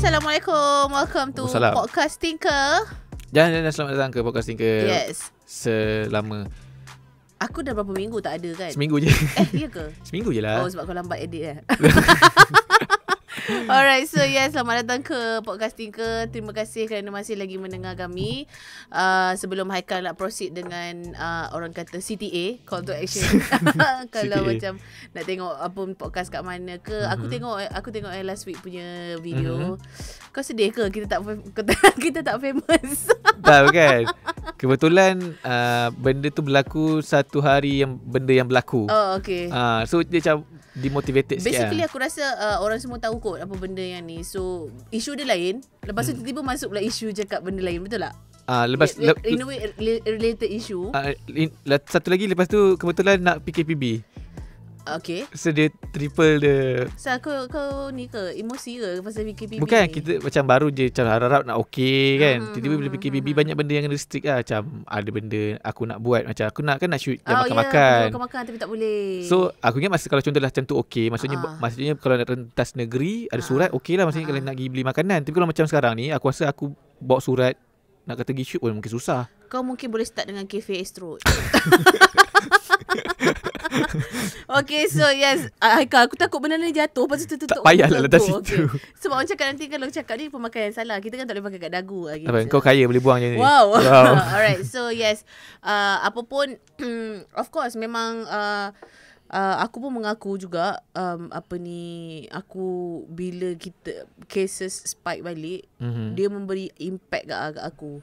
Assalamualaikum. Welcome to Podcast Tinker. Jangan selamat datang ke Podcast Tinker. Yes. Selama aku dah berapa minggu tak ada kan? seminggu je. Ya ke? Seminggu je lah. Oh, sebab kau lambat edit Alright, so yes, selamat datang ke Podcast Tinker. Terima kasih kerana masih lagi mendengar kami. Sebelum Haikal nak proceed dengan orang kata CTA, Call to Action. Kalau CTA. macam nak tengok apa podcast kat mana ke, aku tengok last week punya video. Kau sedih ke kita tak famous? Tak kan? Kebetulan benda tu berlaku satu hari yang benda yang berlaku. Oh, okay. So dia macam demotivated sikit. Basically aku rasa orang semua tahu kot apa benda yang ni. So isu dia lain. Lepas tu tiba-tiba masuk pula isu cakap benda lain. Betul tak? Lepas in a way related issue. Satu lagi lepas tu kebetulan nak PKPB. Okay. So dia triple dia. So kau ni ke emosi ke pasal PKPB? Bukan, ni? kita macam baru je macam harap-harap nak okey kan. Tiba-tiba bila PKPB banyak benda yang restrict lah. Macam ada benda aku nak buat. Macam aku nak shoot dan makan-makan. Makan-makan tapi tak boleh. So aku ingat masa kalau contohlah macam tu okey. Maksudnya kalau nak rentas negeri ada surat okey lah. Maksudnya kalau nak pergi beli makanan. Tapi kalau macam sekarang ni aku rasa aku bawa surat nak kata pergi shoot pun mungkin susah. Kau mungkin boleh start dengan Cafe Astro. Okay, so yes, Haikal, aku takut benda ni jatuh. Lepas tu tutup. Tak payahlah letak situ. Okay. Sebab orang cakap nanti kalau cakap ni pemakaian salah. Kita kan tak boleh pakai kat dagu lagi. Kau kaya boleh buang je ni. Wow. Alright, so yes, apa pun of course memang aku pun mengaku juga aku bila kita cases spike balik, dia memberi impact kat aku.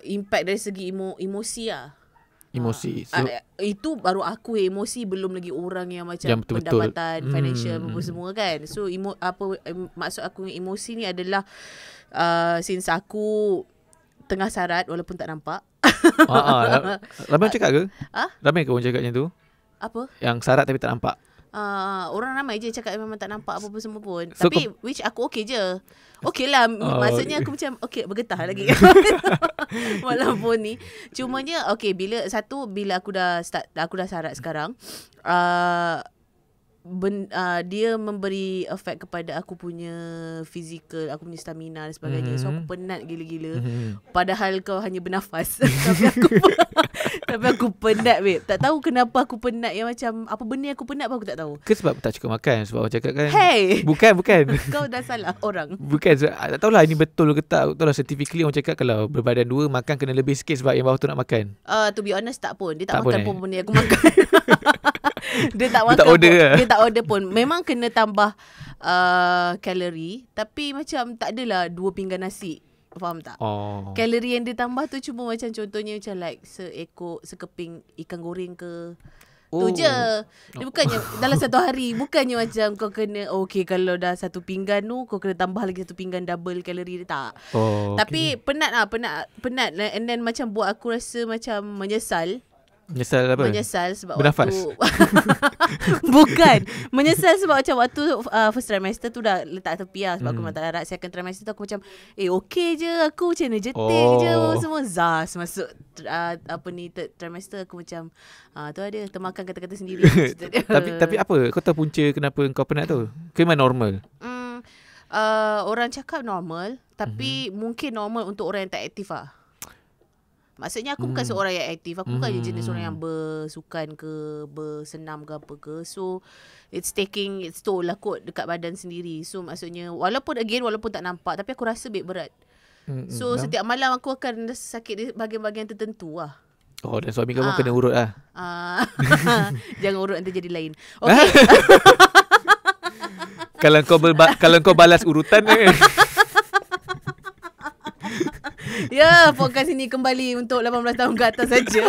Impact dari segi emosi lah. Emosi. Itu baru aku emosi, belum lagi orang yang macam yang betul-betul pendapatan financial apa semua kan. So maksud aku emosi ni adalah since aku tengah sarat walaupun tak nampak. Ramai cakap ke? Ramai ke orang cakap macam tu? Apa? Yang sarat tapi tak nampak. Orang ramai je cakap memang tak nampak apa-apa semua pun. So tapi which aku okay je. Okay lah. Maksudnya aku macam okay, bergetah lagi. Walaupun ni cumanya okay, bila aku dah sarat sekarang, dia memberi efek kepada aku punya fizikal, aku punya stamina dan sebagainya. So aku penat gila-gila. Padahal kau hanya bernafas. Tapi aku penat, babe. Tak tahu kenapa aku penat, yang macam apa benda yang aku penat pun aku tak tahu. Ke sebab tak cukup makan? Sebab orang cakap kan. Hey, Bukan kau dah salah orang. Bukan, tak tahulah ini betul ke tak. Tak tahulah scientifically orang cakap kalau berbadan dua makan kena lebih sikit sebab yang bawah tu nak makan. To be honest tak pun. Dia tak tak makan pun benda yang aku makan. Dia tak makan tak order pun. lah. Dia tak order pun. Memang kena tambah kalori, tapi macam tak adalah 2 pinggan nasi. Faham tak? Kalori yang dia tambah tu cuma macam contohnya macam like sekeping ikan goreng ke. Tu je. Dia bukannya dalam satu hari. Bukannya macam kau kena okay, kalau dah 1 pinggan tu kau kena tambah lagi 1 pinggan double kalori dia, tak. Tapi penat. And then macam buat aku rasa macam menyesal. Menyesal apa? Menyesal sebab bernafas. Bukan. Menyesal sebab macam waktu first trimester tu dah letak tepi lah. Sebab aku memang tak larat. Second trimester tu aku macam okay je. Aku macam energetic je. Semua zas masuk third trimester aku macam tu ada termakan kata-kata sendiri. Tapi apa? Kau tahu punca kenapa kau penat tu? Memang normal? Orang cakap normal. Tapi mungkin normal untuk orang yang tak aktif lah. Maksudnya aku bukan seorang yang aktif. Aku bukan jenis orang yang bersukan ke, bersenam ke apa ke. So it's taking its toll lah kot dekat badan sendiri. So maksudnya walaupun tak nampak, tapi aku rasa berat. So setiap malam aku akan rasa sakit di bahagian-bahagian tertentu lah. Dan suami kamu kena urut lah. Jangan urut, nanti jadi lain. Okay. Kalau kau balas urutan Ya, podcast ini kembali untuk 18 tahun ke atas saja.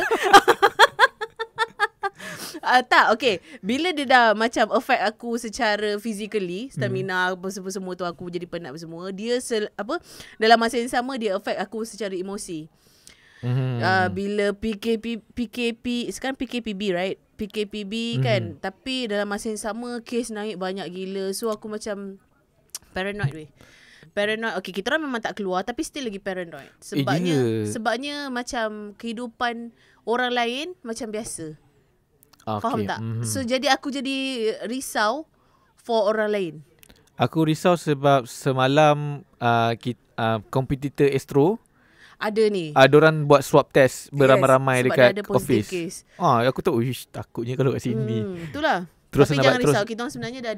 Tak, okay. Bila dia dah macam affect aku secara physically, stamina apa semua tu aku jadi penat semua. Dia dalam masa yang sama dia affect aku secara emosi. Bila PKP sekarang PKPB, right? PKPB kan. Tapi dalam masa yang sama kes naik banyak gila. So aku macam paranoid weh. Paranoid. Okay, kita orang memang tak keluar tapi still lagi paranoid. Sebabnya macam kehidupan orang lain macam biasa. Faham tak? So jadi aku jadi risau for orang lain. Aku risau sebab semalam kompetitor Astro Ada ni. Diorang buat swab test beramai-ramai sebab dekat dia ada positive office. case. Aku tahu, takutnya kalau kat sini. Itulah. Terus Tapi nak jangan terus- risau, kita orang sebenarnya dah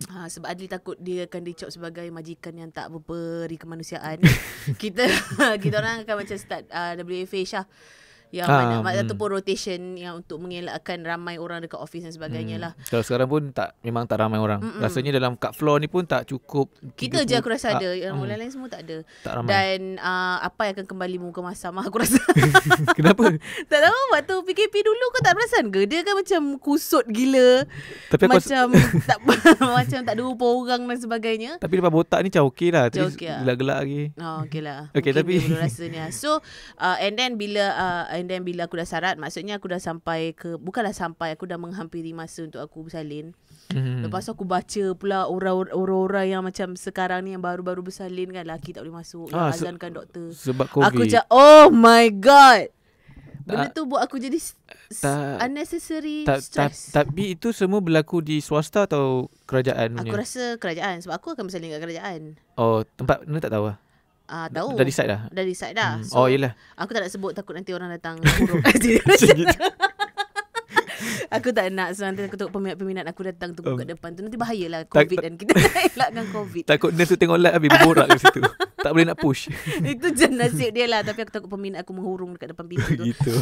sebab Adli takut dia akan dicop sebagai majikan yang tak berberi kemanusiaan. kita orang akan macam start WFH lah. Yang mana ataupun rotation yang untuk mengelakkan ramai orang dekat office dan sebagainya lah. Kalau sekarang pun memang tak ramai orang. Rasanya dalam kat floor ni pun tak cukup. Kita je aku rasa ada. Yang orang lain semua tak ada. Tak ramai. Dan apa yang akan kembali muka masam aku rasa. Kenapa? Tak tahu waktu PKP dulu kau tak perasan ke? Dia kan macam kusut gila. Tapi macam macam tak ada rupa orang dan sebagainya. Tapi lepas botak ni macam okey lah. Macam Tadi okey lah. gelak-gelak lagi. Okey lah. Okay, Mungkin tapi- dia belum rasanya. So and then bila aku dah syarat, maksudnya aku dah sampai ke, bukanlah sampai, aku dah menghampiri masa untuk aku bersalin. Lepas tu aku baca pula orang-orang yang macam sekarang ni yang baru-baru bersalin kan, lelaki tak boleh masuk, yang azankan doktor. Sebab COVID. Aku macam oh my god. Benda tu buat aku jadi unnecessary stress. Tapi itu semua berlaku di swasta atau kerajaan punya? Aku rasa kerajaan, sebab aku akan bersalin kat kerajaan. Oh, tempat mana tak tahu lah. Tahu. Dah decide dah? Dah decide dah. Oh, yelah. Aku tak nak sebut, takut nanti orang datang buruk. Aku tak nak. So nanti aku tengok peminat-peminat aku datang tunggu kat depan tu. Nanti bahayalah COVID dan kita nak elakkan COVID. Takut nurse tu tengok live habis berborak kat situ. Tak boleh nak push. Itu je nasib dia lah. Tapi aku takut peminat aku menghurung dekat depan pintu tu. Gitu.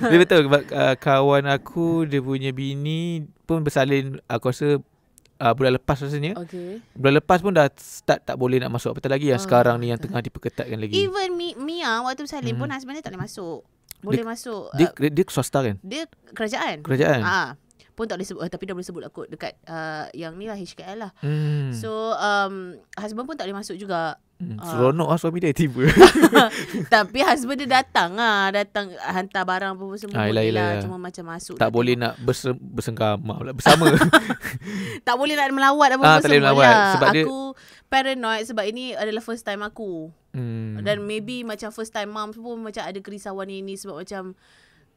Dia betul sebab kawan aku, dia punya bini pun bersalin, aku rasa bulan lepas rasanya. Okay. Bulan lepas pun dah start tak boleh nak masuk. Apatah lagi yang sekarang ni yang tengah diperketatkan lagi. Even Mia waktu bersalin pun husband dia tak boleh masuk. Boleh masuk. Dia swasta kan? Dia kerajaan. Kerajaan. Pun tak boleh sebut, tapi dah boleh sebut aku dekat yang ni lah, HKL lah. So husband pun tak boleh masuk juga. Seronok lah suami dia tiba. Tapi husband dia datang hantar barang apa semua boleh lah. Cuma macam masuk tak boleh nak bersengkama pula bersama. Tak boleh nak melawat apa tak boleh semua melawat, lah. sebab Aku paranoid sebab ini adalah first time aku. Dan maybe macam first time mom pun macam ada kerisauan ini sebab macam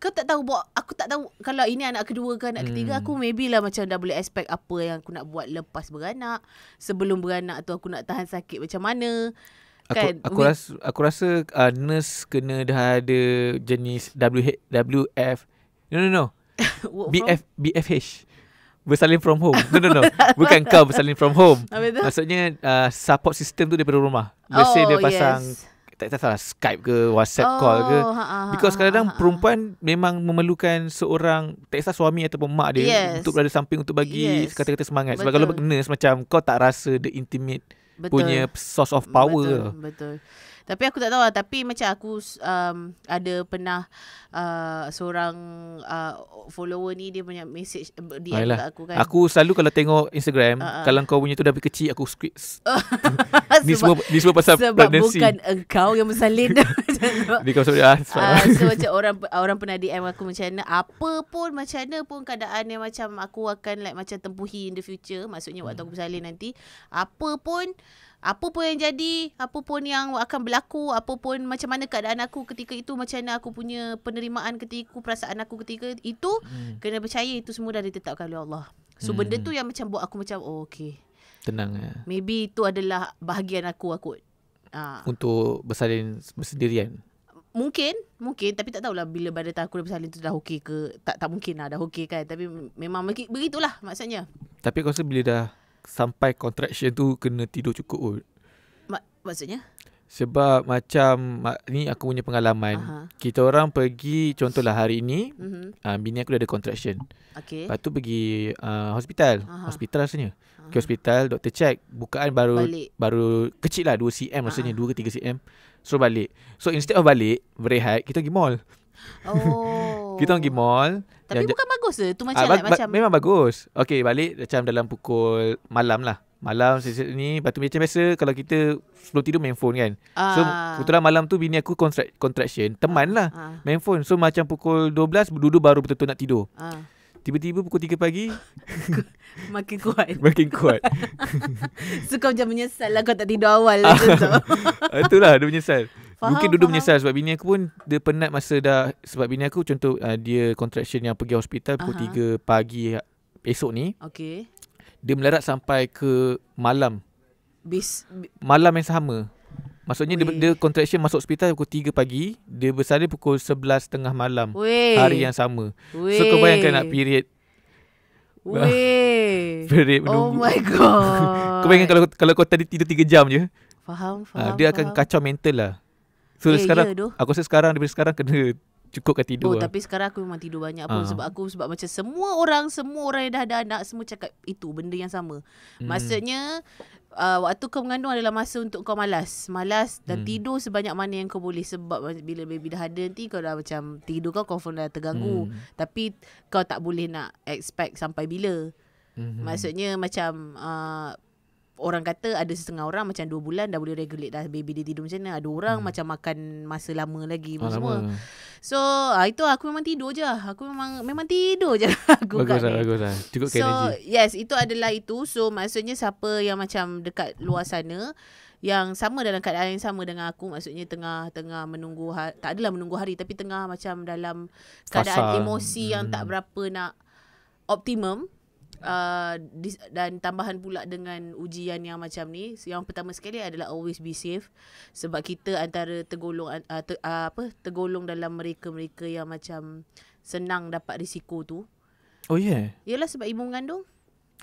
kau tak tahu aku tak tahu kalau ini anak kedua ke anak ketiga. Aku maybe lah macam dah boleh expect apa yang aku nak buat lepas beranak. Sebelum beranak tu aku nak tahan sakit macam mana. Kan? Aku rasa nurse kena dah ada jenis WF. No. BFH. Bersalin from home. No. Bukan kau bersalin from home. Maksudnya support system tu daripada rumah. Let's say dia pasang tak salah Skype ke WhatsApp call ke. Because kadang-kadang perempuan memang memerlukan seorang, tak kisah suami ataupun mak dia, untuk berada samping untuk bagi kata-kata semangat. Sebab kalau nurse macam kau tak rasa the intimate punya source of power. Betul. Tapi aku tak tahu lah. Tapi macam aku ada pernah seorang follower ni, dia punya message DM kat aku kan. Aku selalu kalau tengok Instagram, kalau kau punya tu dah kecil, aku squeeze. Ni semua pasal sebab pregnancy. Bukan engkau yang bersalin. So macam orang pernah DM aku macam mana, apa pun keadaan yang macam aku akan like macam tempuhi in the future. Maksudnya waktu aku bersalin nanti, apa pun yang jadi, apa pun yang akan berlaku, apa pun macam mana keadaan aku ketika itu, macam mana aku punya penerimaan ketika itu, perasaan aku ketika itu, kena percaya itu semua dah ditetapkan oleh Allah. So benda tu yang macam buat aku macam okay, tenang ya. Maybe itu adalah bahagian aku untuk bersalin bersendirian. Mungkin tapi tak tahulah bila pada aku dah bersalin tu dah okey ke. Tak mungkin lah dah okey kan. Tapi memang begitulah maksudnya. Tapi aku rasa bila dah sampai contraction tu kena tidur cukup. Maksudnya? Sebab macam ni aku punya pengalaman. Kita orang pergi, contohlah hari ni bini aku dah ada contraction. Okay. Lepas tu pergi hospital. Hospital rasanya. Ke hospital, doktor check, bukaan baru kecil lah, 2 cm rasanya, 2 ke 3 cm. Suruh balik. So instead of balik berehat, kita pergi mall. Kita pergi mall. Tapi bukan bagus ke? Tu macam memang bagus. Okay, balik macam dalam pukul malam lah. Malam ni, lepas tu macam biasa kalau kita sebelum tidur main phone kan. So kebetulan malam tu bini aku contraction, teman lah main phone. So macam pukul 12 duduk baru betul-betul nak tidur. Tiba-tiba pukul 3 pagi Makin kuat. So kau macam menyesal lah kau tak tidur awal macam tu. Itulah dia menyesal. Mungkin duduk menyesal sebab bini aku pun dia penat masa dah. Sebab bini aku contoh dia contraction yang pergi hospital pukul 3 pagi esok ni, Okay. dia melarat sampai ke malam. Malam yang sama. Maksudnya dia contraction masuk hospital pukul 3 pagi, dia bersalin pukul 11.30 malam. Hari yang sama. So kau bayangkan nak period. Period menunggu. Oh my god. Kau bayangkan kalau kau tadi tidur 3 jam je. Faham. Dia akan kacau mental lah. So sekarang aku rasa daripada sekarang kena cukupkan tidur. Tapi sekarang aku memang tidur banyak pun sebab macam semua orang yang dah ada anak semua cakap itu benda yang sama. Maksudnya waktu kau mengandung adalah masa untuk kau malas dan tidur sebanyak mana yang kau boleh, sebab bila baby dah ada nanti kau dah macam tidur kau confirm dah terganggu. Tapi kau tak boleh nak expect sampai bila. Maksudnya macam orang kata ada setengah orang macam 2 bulan dah boleh regulate dah baby dia tidur macam mana. Ada orang macam makan masa lama lagi semua. So itu aku memang tidur je. Aku memang tidur je. Bagus lah. Cukup energy. So yes, itu adalah itu. So maksudnya siapa yang macam dekat luar sana yang sama dalam keadaan yang sama dengan aku, maksudnya tengah menunggu tak adalah menunggu hari, tapi tengah macam dalam keadaan emosi yang tak berapa nak optimum. Dan tambahan pula dengan ujian yang macam ni, yang pertama sekali adalah always be safe, sebab kita antara tergolong dalam mereka yang macam senang dapat risiko tu. Oh yeah. Yalah sebab ibu mengandung.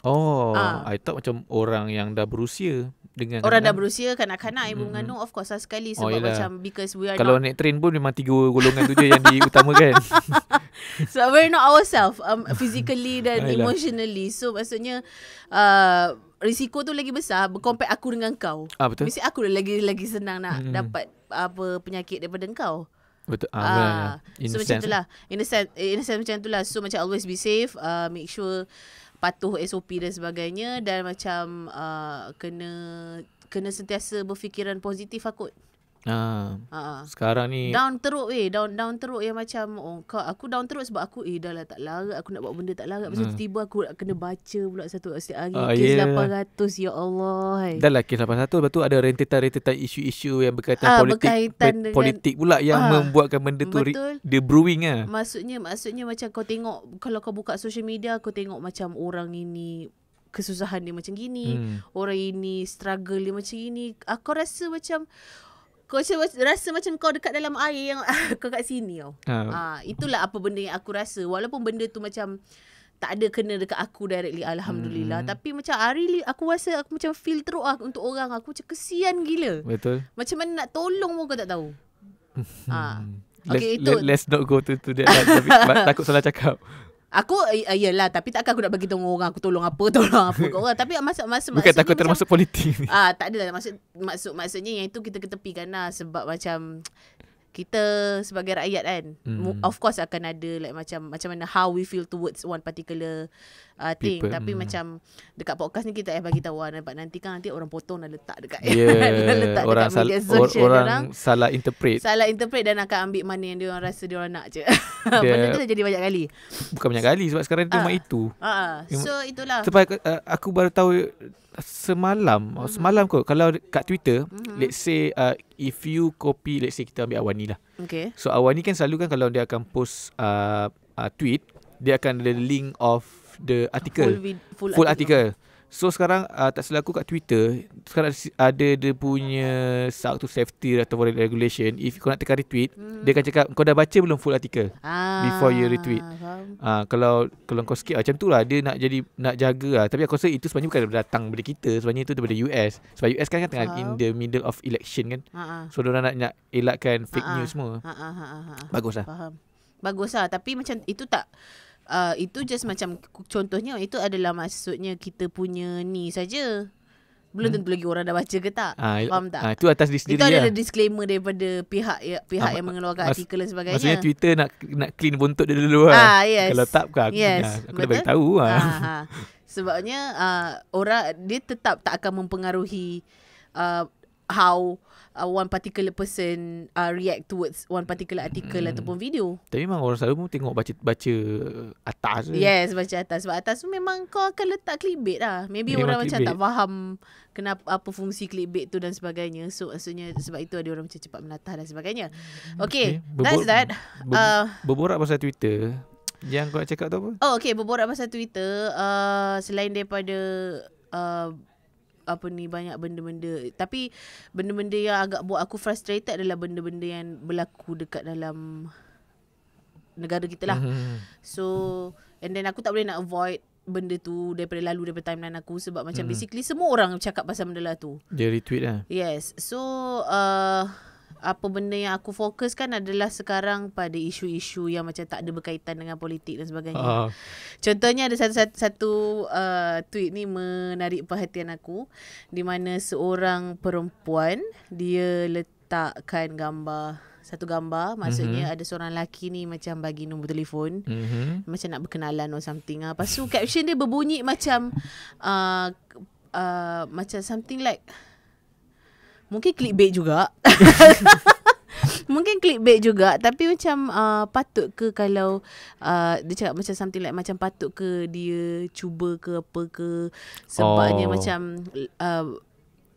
I thought macam orang yang dah berusia dengan orang dah berusia, kanak-kanak ibu mengandung, of course lah sekali, sebab macam because we are kalau not, naik train pun memang 3 golongan tu je yang diutamakan. so we're not ourselves physically dan emotionally. So maksudnya risiko tu lagi besar compare aku dengan kau. Betul. Mesti aku lagi senang nak dapat penyakit daripada kau. Betul. So macam itulah. In a sense macam itulah. So macam always be safe, make sure patuh SOP dan sebagainya, dan macam kena sentiasa berfikiran positif kot. Sekarang ni down teruk down teruk yang macam aku down teruk sebab aku dah lah tak larat, aku nak buat benda tak larat, lepas tu tiba aku nak kena baca pula satu hari kes 800, ya Allah. Dah lah kes 800, lepas tu ada rentetan isu-isu yang berkaitan politik pula yang membuatkan benda tu dia brewing lah. Maksudnya macam kau tengok, kalau kau buka social media, kau tengok macam orang ini kesusahan dia macam gini, orang ini struggle dia macam gini. Aku rasa macam kau rasa macam kau dekat dalam air yang kau kat sini tau. Itulah apa benda yang aku rasa. Walaupun benda tu macam tak ada kena dekat aku directly, Alhamdulillah. Tapi macam hari aku rasa aku macam feel teruk untuk orang. Aku macam kesian gila. Betul. Macam mana nak tolong pun kau tak tahu. Let's not go to that. Tapi takut salah cakap. Aku iyalah, tapi takkan aku nak bagi tahu orang aku tolong apa kat orang. Tapi bukan takut termasuk politik ni. Tak adalah maksudnya yang itu kita ketepikan lah, sebab macam kita sebagai rakyat kan, of course akan ada like macam mana how we feel towards one particular thing. Tapi macam dekat podcast ni kita bagi tahu nampak nanti orang potong dan letak dekat letak orang dekat media sosial orang salah interpret dan akan ambil mana yang dia orang rasa dia orang nak je. Benda tu dah jadi banyak kali. Bukan banyak kali sebab sekarang dia memang itu. So itulah. Sebab aku baru tahu semalam kot, kalau kat Twitter, let's say if you copy, let's say kita ambil Awani lah. Okay. So Awani kan selalu kan kalau dia akan post tweet, dia akan ada link of the article, full article. So sekarang tak salah aku kat Twitter, sekarang ada dia punya satu safety atau regulation. If kau nak tekan retweet, dia akan cakap kau dah baca belum full article before you retweet. Kalau kau skip macam tu lah, dia nak jaga lah. Tapi aku rasa itu sebenarnya bukan datang daripada kita, sebenarnya itu daripada US. Sebab US kan tengah in the middle of election kan. So diorang nak elakkan fake news semua. Bagus lah. Faham. Bagus lah. Tapi macam itu tak itu just macam contohnya, itu adalah maksudnya kita punya ni saja. Belum tentu lagi orang dah baca ke tak. Faham tak? Itu atas diri sendiri. Itu ada disclaimer daripada pihak yang mengeluarkan artikel dan sebagainya. Maksudnya Twitter nak clean buntut dia dulu lah. Yes. Kalau tak aku dah bagi tahu lah. Sebabnya orang dia tetap tak akan mempengaruhi how one particular person react towards one particular article ataupun video. Tapi memang orang selalu pun tengok baca atas. Yes, baca atas. Sebab atas tu memang kau akan letak clickbait lah. Maybe orang macam tak faham kenapa apa fungsi clickbait tu dan sebagainya. So maksudnya sebab itu ada orang macam cepat menatah dan sebagainya. Okay. That's that. Berborak pasal Twitter. Yang kau nak cakap tu apa? Oh, okay. Berborak pasal Twitter. Selain daripada apa ni, banyak benda-benda. Tapi benda-benda yang agak buat aku frustrated adalah benda-benda yang berlaku dekat dalam negara kita lah. So, and then aku tak boleh nak avoid benda tu daripada timeline aku. Sebab macam basically semua orang cakap pasal benda lah tu. Dia retweet lah. Yes. So, apa benda yang aku fokuskan adalah sekarang pada isu-isu yang macam tak ada berkaitan dengan politik dan sebagainya. Contohnya ada satu tweet ni menarik perhatian aku, di mana seorang perempuan dia letakkan satu gambar, maksudnya ada seorang lelaki ni macam bagi nombor telefon, macam nak berkenalan or something. Lepas tu caption dia berbunyi macam macam something like, mungkin clickbait juga. Mungkin clickbait juga. Tapi macam patut ke kalau dia cakap macam something like, macam patut ke dia cuba ke apa ke. Sebabnya macam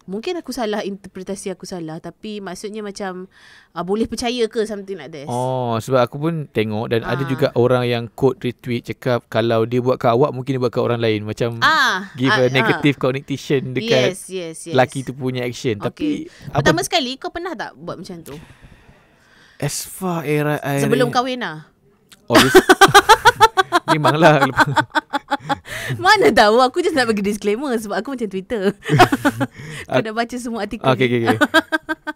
mungkin aku salah, interpretasi aku salah, tapi maksudnya macam boleh percaya ke, something like this. Sebab aku pun tengok dan ada juga orang yang quote retweet cakap kalau dia buat kat awak, mungkin dia buat kat orang lain. Macam give a negative connotation dekat yes. lelaki tu punya action. Okay. Tapi pertama sekali, kau pernah tak buat macam tu? As far as sebelum kahwin lah? Memanglah. Mana tahu, aku just nak bagi disclaimer sebab aku macam Twitter. Kau dah baca semua artikel. Okay.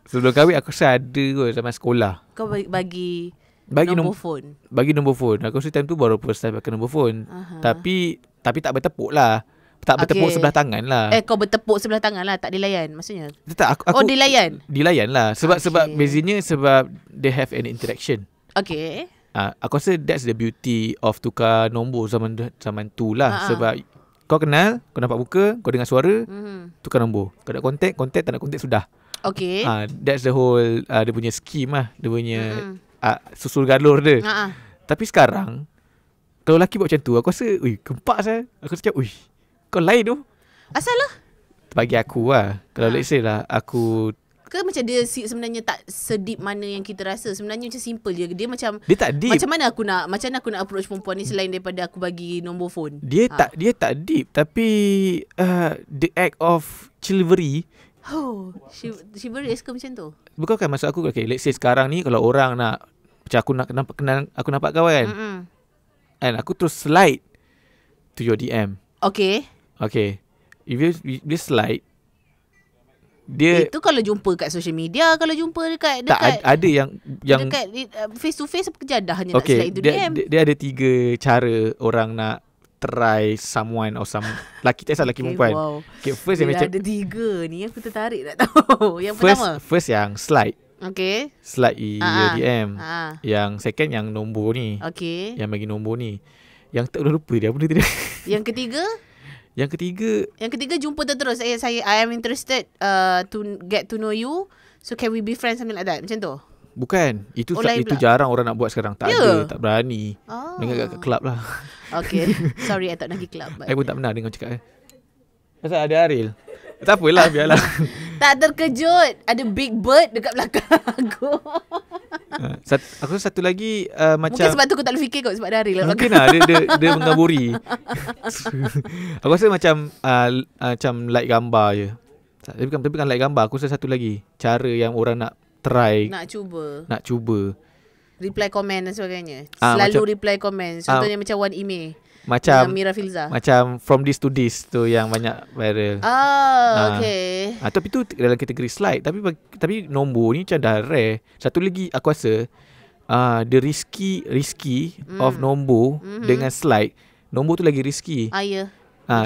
Sebelum kahwin aku rasa ada kot zaman sekolah. Kau bagi nombor phone. Bagi nombor phone. Aku rasa time tu baru first time pakai nombor phone. Tapi tak bertepuk lah. Tak bertepuk sebelah tangan lah. Kau bertepuk sebelah tangan lah, tak dilayan maksudnya? Tak, aku dilayan? Dilayan lah. Sebab bezanya sebab they have an interaction. Okay. Aku rasa that's the beauty of tukar nombor zaman tu lah. Sebab kau kenal, kau nampak muka, kau dengar suara, tukar nombor. Kau nak contact, tak nak contact sudah. Okay. That's the whole dia punya scheme lah. Dia punya susul galur dia. Tapi sekarang kalau lelaki buat macam tu, aku rasa kempak saya. Aku cakap, kau lain tu. Asal lah? Bagi aku lah. Kalau let's say lah, aku ke macam dia sebenarnya tak sedip mana yang kita rasa. Sebenarnya macam simple je. Dia macam, dia tak deep. Macam mana aku nak approach perempuan ni selain daripada aku bagi nombor phone? Dia tak deep. Tapi the act of chivalry. Chivalry ke macam tu? Bukan kan maksud aku, okay, let's say sekarang ni kalau orang nak, macam aku nak kenal, aku nampak kau kan, and aku terus slide to your DM. Okay. If you slide, dia itu kalau jumpa kat social media, kalau jumpa dekat tak ada yang dekat face to face, apa kejadahnya nak slide itu DM. Dia ada 3 cara orang nak try someone or laki, tak salah laki perempuan. Wow. First yang macam ada 3 ni, aku tertarik nak tahu. Yang pertama, first yang slide. Slide your DM. Yang second yang nombor ni. Yang bagi nombor ni. Yang tak lupa dia apa dia. Yang ketiga jumpa terus. I am interested to get to know you. So can we be friends, something like that. Macam tu? Bukan. Itu jarang orang nak buat sekarang. Tak ada. Tak berani. Dengar kat club lah. Okay. Sorry, I tak nak pergi club. I pun tak pernah dengar cakap. Pasal ada Ariel. Tak apalah, biarlah. Tak terkejut. Ada big bird dekat belakang aku. Aku satu lagi macam, mungkin sebab tu aku tak boleh fikir kot, sebab ada Ariel. Mungkin lah dia mengaburi. Aku rasa macam like gambar je. Tapi bukan like gambar. Aku rasa satu lagi cara yang orang nak try, nak cuba reply comment dan sebagainya. Selalu reply comment. Contohnya macam Wan Ime, macam Mira Filza, macam from this to this tu yang banyak viral. Okay. Tapi tu dalam kategori slide. Tapi nombor ni macam dah rare. Satu lagi aku rasa the risky of nombor dengan slide. Nombor tu lagi risky. Ya.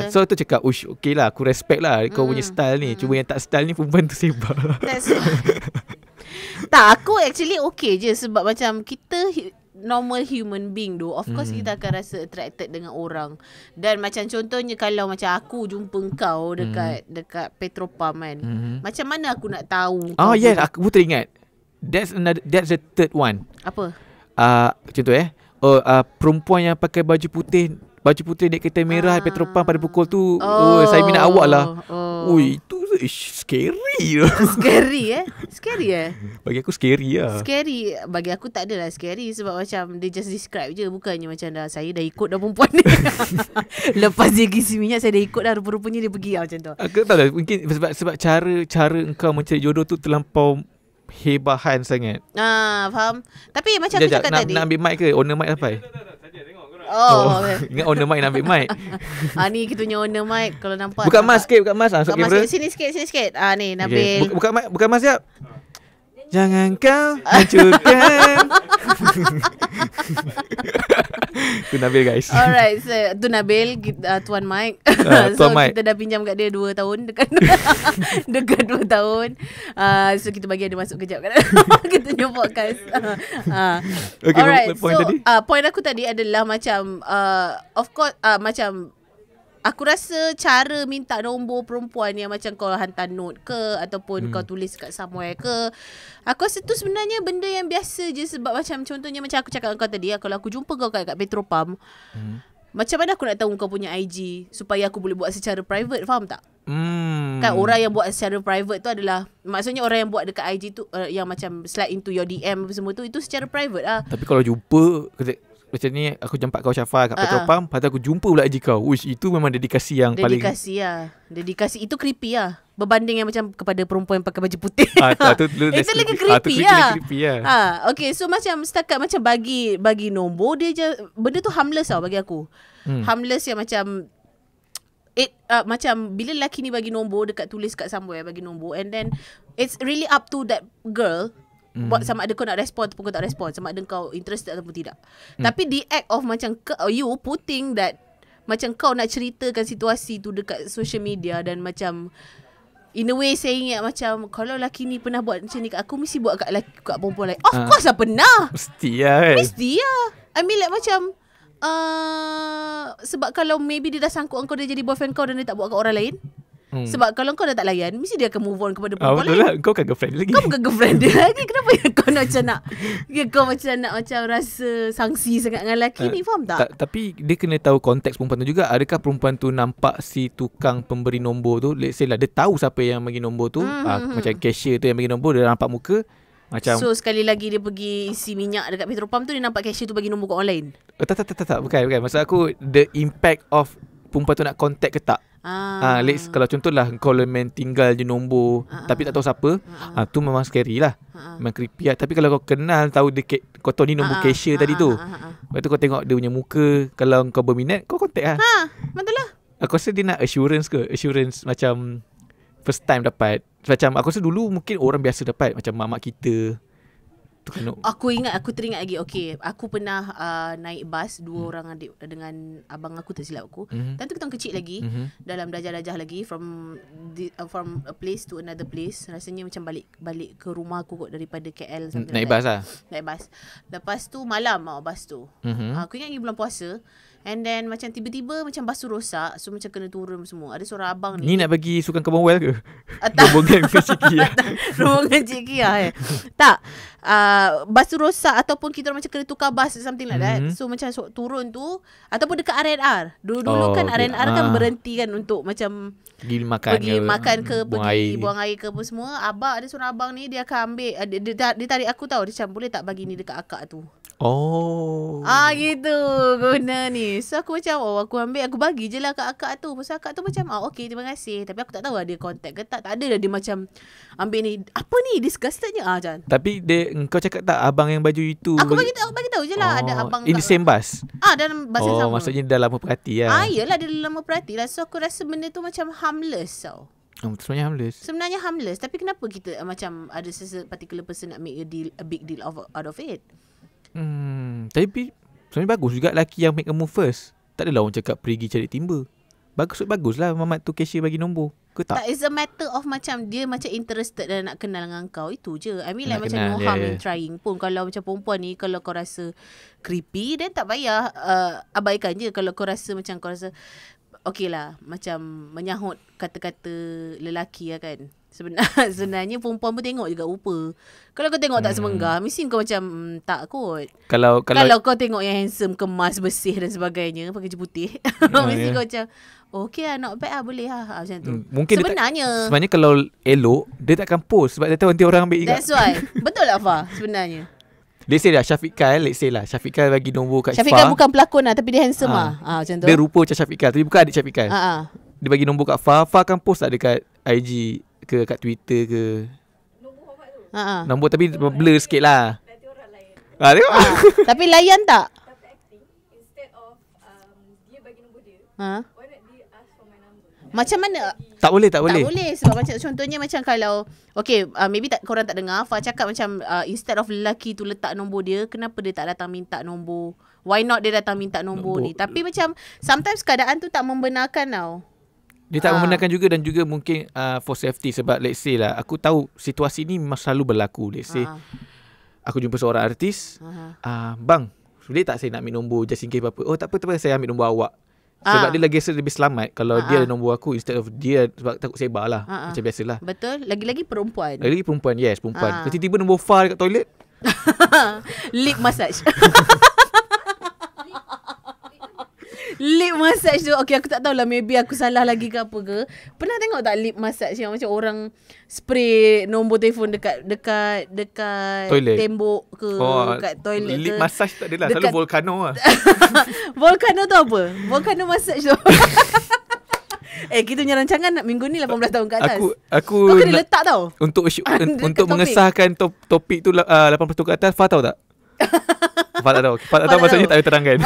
So tu cakap, okay lah, aku respect lah kau punya style ni. Cuma yang tak style ni perempuan tu sebar. Tak, aku actually okay je. Sebab macam kita normal human being tu, of course kita akan rasa attracted dengan orang. Dan macam contohnya kalau macam aku jumpa kau dekat Petropam kan, macam mana aku nak tahu? Yes, aku pun teringat. That's the third one. Apa? Contoh perempuan yang pakai baju putih naik kereta merah Petropam pada pukul tu, saya minat awak lah. Itu scary. Scary Bagi aku scary lah. Scary. Bagi aku tak adalah scary. Sebab macam dia just describe je. Bukannya macam saya dah ikut dah perempuan ni. Lepas dia isi minyak, saya dah ikut dah. Rupa-rupanya dia pergi macam tu. Aku tahu lah. Mungkin sebab cara engkau mencari jodoh tu terlampau hebahan sangat. Faham. Tapi macam aku cakap tadi, nak ambil mic ke? Owner mic sampai? Ingat owner mic nak ambil mic. Ni kita punya owner mic. Kalau nampak, buka mask sikit. Buka mask. buka mask. Sini sikit. Ni Nabil. Okay. Buka mask siap. Jangan kau hancurkan. Tu Nabil, guys. Alright, so tu Nabil, Tuan Mike. So Mike. kita dah pinjam kat dia 2 tahun dekat 2 tahun. So kita bagi dia masuk kejap kan. Kita punya podcast. Okay, alright, point so tadi? Point aku tadi adalah macam of course macam aku rasa cara minta nombor perempuan yang macam kau hantar note ke ataupun kau tulis kat somewhere ke, aku rasa tu sebenarnya benda yang biasa je. Sebab macam contohnya macam aku cakap dengan kau tadi, kalau aku jumpa kau kat Petropam, macam mana aku nak tahu kau punya IG supaya aku boleh buat secara private, faham tak? Kan orang yang buat secara private tu adalah, maksudnya orang yang buat dekat IG tu yang macam slide into your DM semua tu, itu secara private lah. Tapi kalau jumpa macam ni, aku jumpa kau Syafa kat Petropam, lepas tu aku jumpa pula IG kau. Uish, itu memang dedikasi yang paling... Dedikasi lah. Dedikasi itu creepy lah. Berbanding yang macam kepada perempuan yang pakai baju putih. Itu lagi creepy lah. Okay, so macam setakat macam bagi nombor dia je, benda tu harmless tau bagi aku. Harmless yang macam macam bila lelaki ni bagi nombor, dekat tulis kat somewhere bagi nombor, and then it's really up to that girl buat sama ada kau nak respon ataupun kau tak respon, sama ada kau interested ataupun tidak. Tapi the act of macam you putting that, macam kau nak ceritakan situasi tu dekat social media, dan macam in a way saying macam kalau lelaki ni pernah buat macam ni kat aku, mesti buat kat perempuan lain. Of course lah pernah. Mesti lah kan. Mesti lah. I mean like macam sebab kalau maybe dia dah sangkut kau, dia jadi boyfriend kau dan dia tak buat kat orang lain. Sebab kalau kau dah tak layan, mesti dia akan move on kepada perempuan lain. Lah. Kau kan girlfriend lagi. Kau bukan girlfriend dia lagi. Kenapa kau nak macam nak kau macam nak macam rasa sangsi sangat dengan lelaki ni, faham tak? Tapi dia kena tahu konteks perempuan tu juga. Adakah perempuan tu nampak si tukang pemberi nombor tu, let's say lah, dia tahu siapa yang bagi nombor tu, macam cashier tu yang bagi nombor, dia nampak muka macam, so sekali lagi dia pergi isi minyak dekat Petropam tu, dia nampak cashier tu bagi nombor kat orang lain. Tak, bukan. Maksud aku, the impact of perempuan tu nak contact ke tak. Let's, kalau contohlah kau main tinggal je nombor tapi tak tahu siapa, tu memang scary lah. Memang creepy lah. Tapi kalau kau kenal, tahu dia, kau tahu ni nombor cashier tadi tu, lepas tu kau tengok dia punya muka, kalau kau berminat, kau contact lah. Betul lah. Aku rasa dia nak assurance macam first time dapat. Macam aku rasa dulu mungkin orang biasa dapat, macam mak-mak kita tu kan. Aku teringat lagi. Okay, aku pernah naik bas 2 orang adik dengan abang aku, tak silap aku. Dan tu kita orang kecil lagi, dalam darjah-darjah lagi, from a place to another place. Rasanya macam balik ke rumah aku kot daripada KL. Naik bas lah. Naik bas. Lepas tu malam bas tu. Aku ingat lagi bulan puasa. And then macam tiba-tiba macam bas tu rosak, so macam kena turun semua. Ada seorang abang ni. Ni nak bagi sukan Commonwealth ke? Rombongan Cik Kia. Rombongan Cik Kia tak. Bas tu rosak ataupun kita macam kena tukar bas, something like that. So macam turun tu ataupun dekat R&R. Dulu kan okay. R&R kan berhenti kan untuk macam pergi makan ke buang air ke apa semua. Ada seorang abang ni, dia akan ambil, dia tarik aku tahu, dia macam boleh tak bagi ni dekat akak tu. Gitu guna ni. So aku macam aku ambil, aku bagi je lah kat akak tu. Pasal akak tu macam okay, terima kasih. Tapi aku tak tahu dia contact ke tak. Tak ada lah dia macam ambil ni. Apa ni disgustednya macam. Tapi kau cakap tak abang yang baju itu? Aku bagi tahu je lah. Ada abang in the same bus? Dalam bus yang sama. Maksudnya dah lama perhati lah. Yelah, dia dah lama perhati lah. So aku rasa benda tu macam harmless tau. Sebenarnya harmless. Tapi kenapa kita macam ada particular person nak make a big deal out of it? Tapi sebenarnya bagus juga lelaki yang make a move first. Tak adalah orang cakap pergi cari timba. Bagus lah Mamat tu cashier bagi nombor ke tak? It's a matter of macam dia macam interested dan nak kenal dengan kau. Itu je. I mean like macam no harm in trying pun. Kalau macam perempuan ni, kalau kau rasa creepy, then tak payah abaikan je. Kalau kau rasa macam kau rasa okey lah, macam menyahut kata-kata lelaki lah kan. Sebenarnya perempuan pun tengok juga rupa. Kalau kau tengok tak semenggah, mesti kau macam tak kot. Kalau kau tengok yang handsome, kemas, bersih dan sebagainya, pakai baju putih, mesti kau macam okay lah, not bad lah, boleh lah, macam tu. Mungkin sebenarnya kalau elok, dia takkan post sebab dia tahu nanti orang ambil juga. That's why. Betul lah Fah sebenarnya. Let's say lah Syafiqah bagi nombor kat Syafiqah Fah. bukan pelakon lah, tapi dia handsome lah. Macam tu. Dia rupa macam Syafiqah, tapi bukan adik Syafiqah. Dia bagi nombor kat Fah. Fah akan post tak dekat IG ke kat Twitter ke. Nombor tapi blur sikit lah. Tengok. Tapi layan tak? Macam mana? Tak boleh. Tak boleh sebab macam contohnya macam kalau maybe korang tak dengar Fah cakap macam instead of lelaki tu letak nombor dia, kenapa dia tak datang minta nombor? Why not dia datang minta nombor ni? Tapi macam sometimes keadaan tu tak membenarkan tau. Dia tak membenarkan juga, dan juga mungkin for safety. Sebab let's say lah, aku tahu situasi ni memang selalu berlaku. Let's say aku jumpa seorang artis, bang, boleh tak saya nak ambil nombor just in case apa-apa? Oh tak apa, saya ambil nombor awak. Sebab dia lagi rasa lebih selamat kalau dia ada nombor aku instead of dia, sebab takut sebar lah. Macam biasalah. Betul. Lagi-lagi perempuan. Yes, perempuan. Tiba-tiba nombor Fah dekat toilet. Lip massage. Lip massage tu, okay, aku tak tahulah, maybe aku salah lagi ke apa ke. Pernah tengok tak lip massage yang macam orang spray nombor telefon dekat toilet, tembok ke, dekat toilet lip ke. massage tak adalah, selalu volcano lah. Volcano tu apa? Volcano massage tu. Kita punya rancangan minggu ni 18 tahun ke atas. Aku kau kena letak tau. Untuk mengesahkan topik tu 18 tahun ke atas. Fah tahu tak? Fah tak tahu. Fah tak tahu, maksudnya tak boleh terangkan.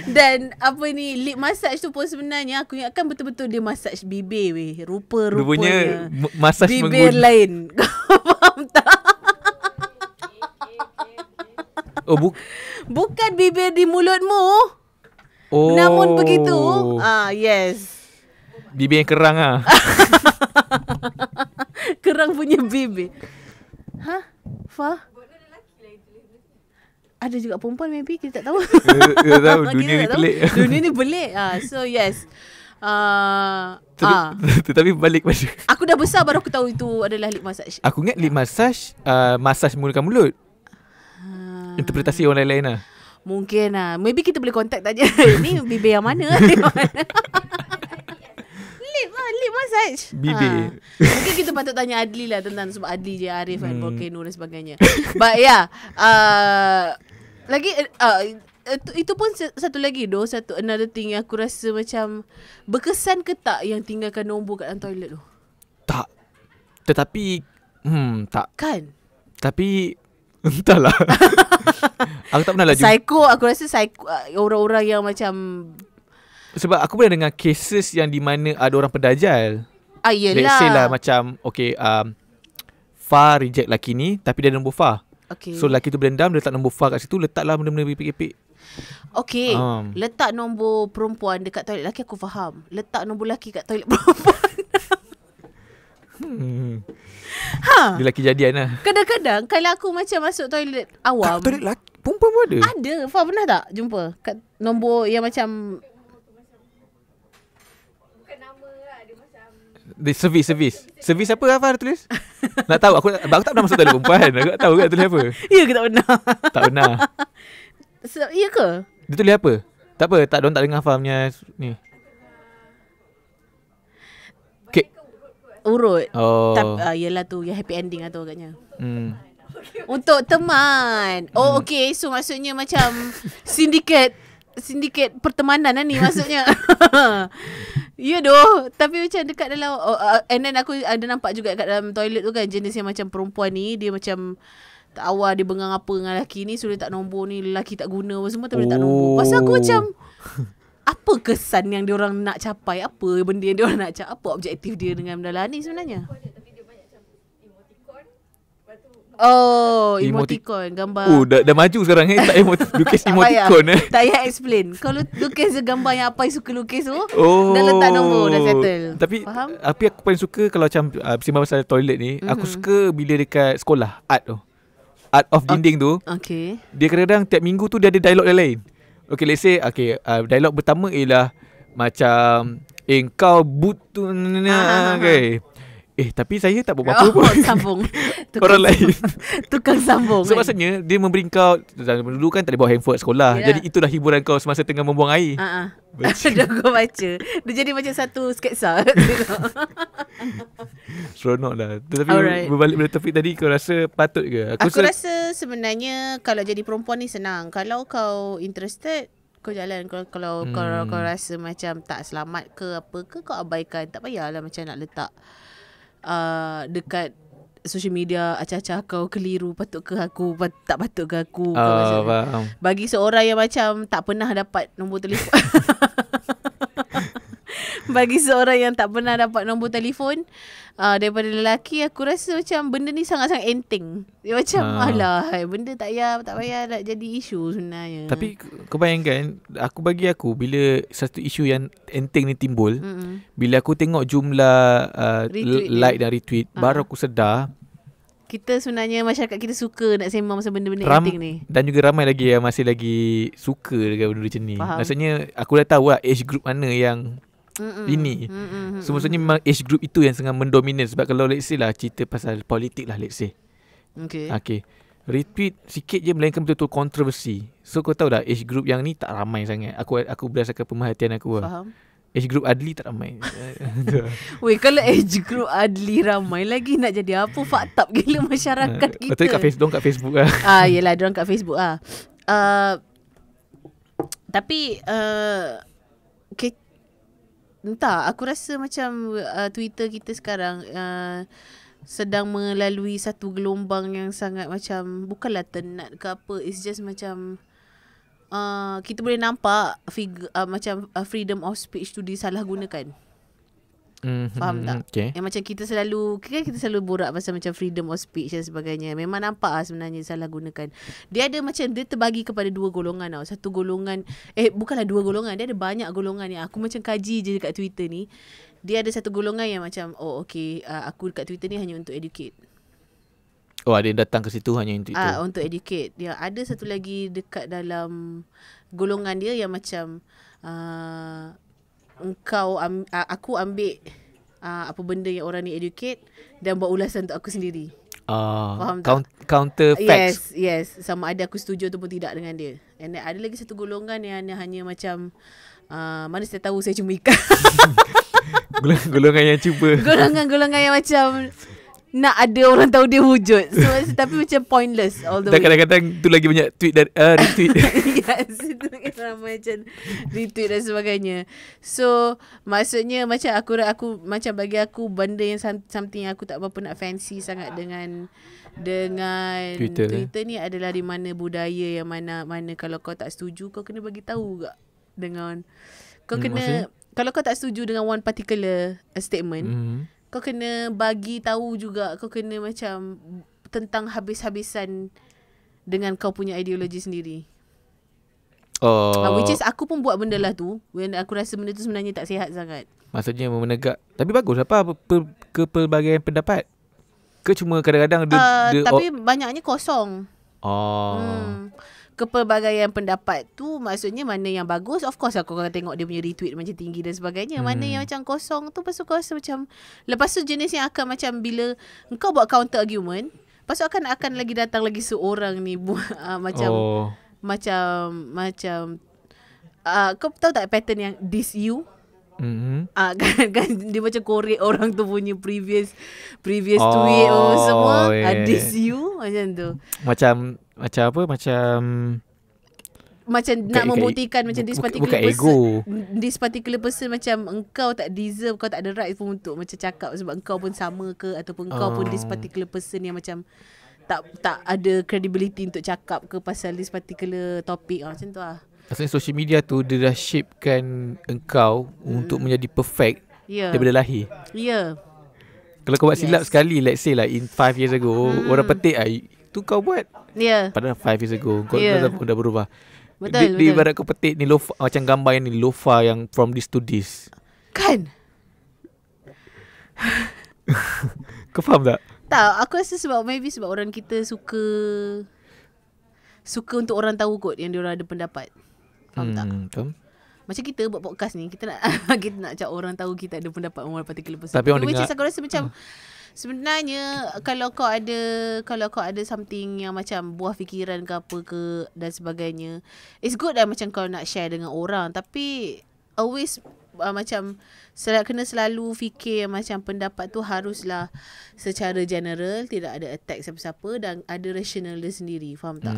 Dan apa ni, lip massage tu pun sebenarnya aku ingatkan betul-betul dia massage bibir weh. Rupa-rupanya massage bibir lain. Kau faham tak? Bukan bibir di mulutmu. Namun begitu, yes. Bibir yang kerang ah. Kerang punya bibir. Fah? Ada juga perempuan maybe, kita tak tahu. Kita tahu, dunia ni pelik. Dunia ni pelik. So yes. Tetapi balik pada, aku dah besar baru aku tahu itu adalah lip massage. Aku ingat lip massage massage mulakan mulut. Interpretasi orang lain-lain lah. Mungkin lah. Maybe kita boleh contact aja. Ni bibir yang mana? Lip massage bibir. Mungkin kita patut tanya Adli lah tentang, sebab Adli je Arif kan, volcano dan sebagainya. But yeah, lagi itu pun satu lagi another thing yang aku rasa macam berkesan ke tak, yang tinggalkan nombor kat dalam toilet tu. Tak. Tetapi tak. Kan? Tapi entahlah. Aku tak pernah lah aku rasa orang-orang yang macam, sebab aku pernah dengar cases yang di mana ada orang pendajal. Yelah. Let's say lah macam Fah reject lelaki ni, tapi dia ada nombor Fah. So lelaki tu berendam, dia letak nombor Fah kat situ, letaklah benda-benda pipik-pipik. Letak nombor perempuan dekat toilet lelaki aku faham. Letak nombor lelaki kat toilet perempuan. Dia lelaki jadian lah. Kadang-kadang kalau aku macam masuk toilet awam, kat toilet lelaki perempuan pun ada. Ada. Fah pernah tak jumpa kat nombor yang macam The service apa Fah tulis? Nak tahu, aku tak pernah masuk toilet perempuan. Aku tak tahu kat tulis apa. Ya ke tak pernah? Tak pernah. Ya ke? Dia tulis apa? Tak apa, tak dengar Fah punya ni. Urut. Yelah tu yang happy ending lah tu agaknya. Untuk teman. Okay. So maksudnya macam sindiket pertemanan lah ni maksudnya. Ya doh. Tapi macam dekat dalam and then aku ada nampak juga kat dalam toilet tu kan, jenis yang macam perempuan ni, dia macam tak awal, dia bengang apa dengan lelaki ni, so dia tak nombor ni, lelaki tak guna apa semua, tapi dia tak nombor. Pasal aku macam apa kesan yang diorang nak capai? Apa benda yang diorang nak capai? Apa objektif dia dengan benda ni sebenarnya? Emoticon gambar. Dah maju sekarang tak lukis emoticon tak payah explain. Kalau lukis gambar yang apa yang suka lukis tu, dah letak nombor, dah settle. Tapi apa aku paling suka kalau macam bersembang pasal toilet ni, aku suka bila dekat sekolah art tu. Art of dinding tu. Okay. Dia kadang-kadang tiap minggu tu dia ada dialog yang lain. Okay, let's say dialog pertama ialah macam kau butuh okay. Tapi saya tak buat apa-apa pun. Sambung. Orang lain. Tukang sambung. So maksudnya dia memberi kau, dulu kan tak boleh bawa handphone kat sekolah. Jadi itulah hiburan kau semasa tengah membuang air. Dah kau baca. Dia jadi macam satu sketsa. Seronok lah. Tetapi berbalik pada topik tadi, kau rasa patut ke? Aku rasa sebenarnya kalau jadi perempuan ni senang. Kalau kau interested, kau jalan. Kalau kau rasa macam tak selamat ke apa ke, kau abaikan. Tak payahlah macam nak letak dekat social media acah-acah kau keliru, patut ke aku, tak patut ke aku. Faham. Bagi seorang yang macam tak pernah dapat nombor telefon bagi seorang yang tak pernah dapat nombor telefon daripada lelaki, aku rasa macam benda ni sangat-sangat enteng. Dia macam alah, benda tak payah nak jadi isu sebenarnya. Tapi kau bayangkan, bagi aku bila satu isu yang enteng ni timbul, bila aku tengok jumlah like dan retweet, baru aku sedar kita sebenarnya, masyarakat kita suka nak sembang pasal benda-benda enteng ni. Dan juga ramai lagi yang masih lagi suka dengan benda macam ni. Maksudnya aku dah tahu lah age group mana yang ini. So maksudnya memang age group itu yang sangat mendominan. Sebab kalau let's say lah cerita pasal politik lah, let's say, okay, retweet sikit je melainkan betul-betul kontroversi. So kau tahu dah age group yang ni tak ramai sangat. Aku berdasarkan pemerhatian aku lah. Faham. Age group Adli tak ramai. Weh, kalau age group Adli ramai lagi, nak jadi apa? Fucked up gila masyarakat kita. Betul kat Facebook lah. Yelah, diorang kat Facebook lah. Tapi entah, aku rasa macam Twitter kita sekarang sedang melalui satu gelombang yang sangat macam, bukanlah tenat ke apa, it's just macam kita boleh nampak macam freedom of speech tu disalahgunakan. Faham tak? Okay. Yang macam kita selalu borak pasal macam freedom of speech dan sebagainya. Memang nampak lah sebenarnya salah gunakan. Dia ada macam, dia terbagi kepada dua golongan tau. Satu golongan, bukanlah dua golongan, dia ada banyak golongan yang aku macam kaji je dekat Twitter ni. Dia ada satu golongan yang macam, aku dekat Twitter ni hanya untuk educate. Ada yang datang ke situ hanya untuk itu. Untuk educate. Dia ada satu lagi dekat dalam golongan dia yang macam aku ambil apa benda yang orang ni educate dan buat ulasan untuk aku sendiri. Faham tak? Counter facts. Yes. Sama ada aku setuju ataupun tidak dengan dia. And then ada lagi satu golongan yang hanya macam mana saya tahu saya cuma ikan. Golongan yang cuba. Golongan yang macam nak ada orang tahu dia wujud. So, tapi macam pointless all the way. Dan kadang-kadang tu lagi banyak tweet dan retweet. Yes, itu ramai macam retweet dan sebagainya. So maksudnya macam aku macam, bagi aku benda yang something yang aku tak berapa nak fancy sangat dengan Twitter ni adalah di mana budaya yang mana kalau kau tak setuju, kau kena bagi tahu gak dengan kau kena maksudnya? Kalau kau tak setuju dengan one particular statement, kau kena bagi tahu juga, kau kena macam tentang habis-habisan dengan kau punya ideologi sendiri. Which is aku pun buat benda lah tu. When aku rasa benda tu sebenarnya tak sihat sangat. Maksudnya menegak. Tapi bagus apa kepelbagaian pendapat. Ke cuma kadang-kadang tapi banyaknya kosong. Kepelbagaian pendapat tu maksudnya mana yang bagus, of course aku akan tengok dia punya retweet macam tinggi dan sebagainya. Mana yang macam kosong tu, lepas tu kau rasa macam, lepas tu jenis yang akan macam bila engkau buat counter argument, lepas tu akan lagi datang lagi seorang ni buat macam kau tahu tak pattern yang diss you? Kan dia macam korek orang tu punya previous tweet semua. Diss you macam tu. Macam nak membuktikan macam this particular person macam engkau tak deserve, kau tak ada right pun untuk macam cakap sebab engkau pun sama ke, ataupun engkau pun this particular person yang macam tak ada credibility untuk cakap ke pasal this particular topic macam tu lah. Maksudnya social media tu dia dah shapekan engkau untuk menjadi perfect daripada lahir. Kalau kau buat silap sekali, let's say lah in 5 years ago, orang petik tu kau buat. Padahal 5 years ago kau dah berubah. Betul. Ibarat kau petik ni lofa, macam gambar yang ni lofa yang from this to this. Kan? Kau faham tak? Tak, aku rasa sebab orang kita suka untuk orang tahu kot yang diorang ada pendapat. Faham tak? Betul. Macam kita buat podcast ni, kita nak kita nak cakap orang tahu kita ada pendapat orang particular person. Tapi orang which dengar, is aku rasa macam sebenarnya kalau kau ada something yang macam buah fikiran ke apa ke dan sebagainya, it's good lah macam kau nak share dengan orang, tapi always macam kena selalu fikir macam pendapat tu haruslah secara general, tidak ada attack siapa-siapa dan ada rational dia sendiri. Faham tak?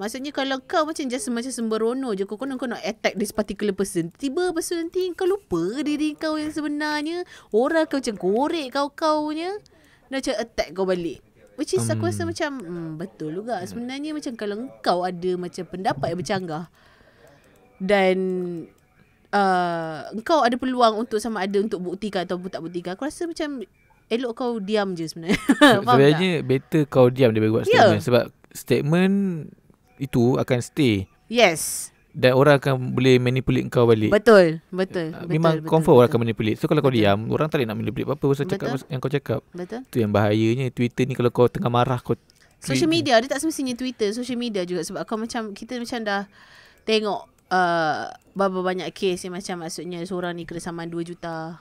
Maksudnya kalau kau macam just macam sembrono je, kau nak attack this particular person, tiba lepas tu nanti kau lupa diri kau yang sebenarnya. Orang kau macam korek kau-kaunya, dia macam attack kau balik. Which is aku rasa macam betul juga. Sebenarnya macam kalau kau ada macam pendapat yang bercanggah dan engkau ada peluang untuk sama ada untuk buktikan ataupun tak buktikan, aku rasa macam elok kau diam je sebenarnya. Sebenarnya better kau diam daripada buat statement. Sebab statement itu akan stay. Yes. Dan orang akan boleh manipulate kau balik. Betul. Memang confirm orang akan manipulate. So kalau kau diam, orang tak boleh nak manipulate apa-apa pasal cakap yang kau cakap. Betul. Tu yang bahayanya Twitter ni. Kalau kau tengah marah, kau social media, dia tak semestinya Twitter, social media juga. Sebab kau macam, kita macam dah tengok berapa banyak kes yang macam maksudnya seorang ni kena saman 2 juta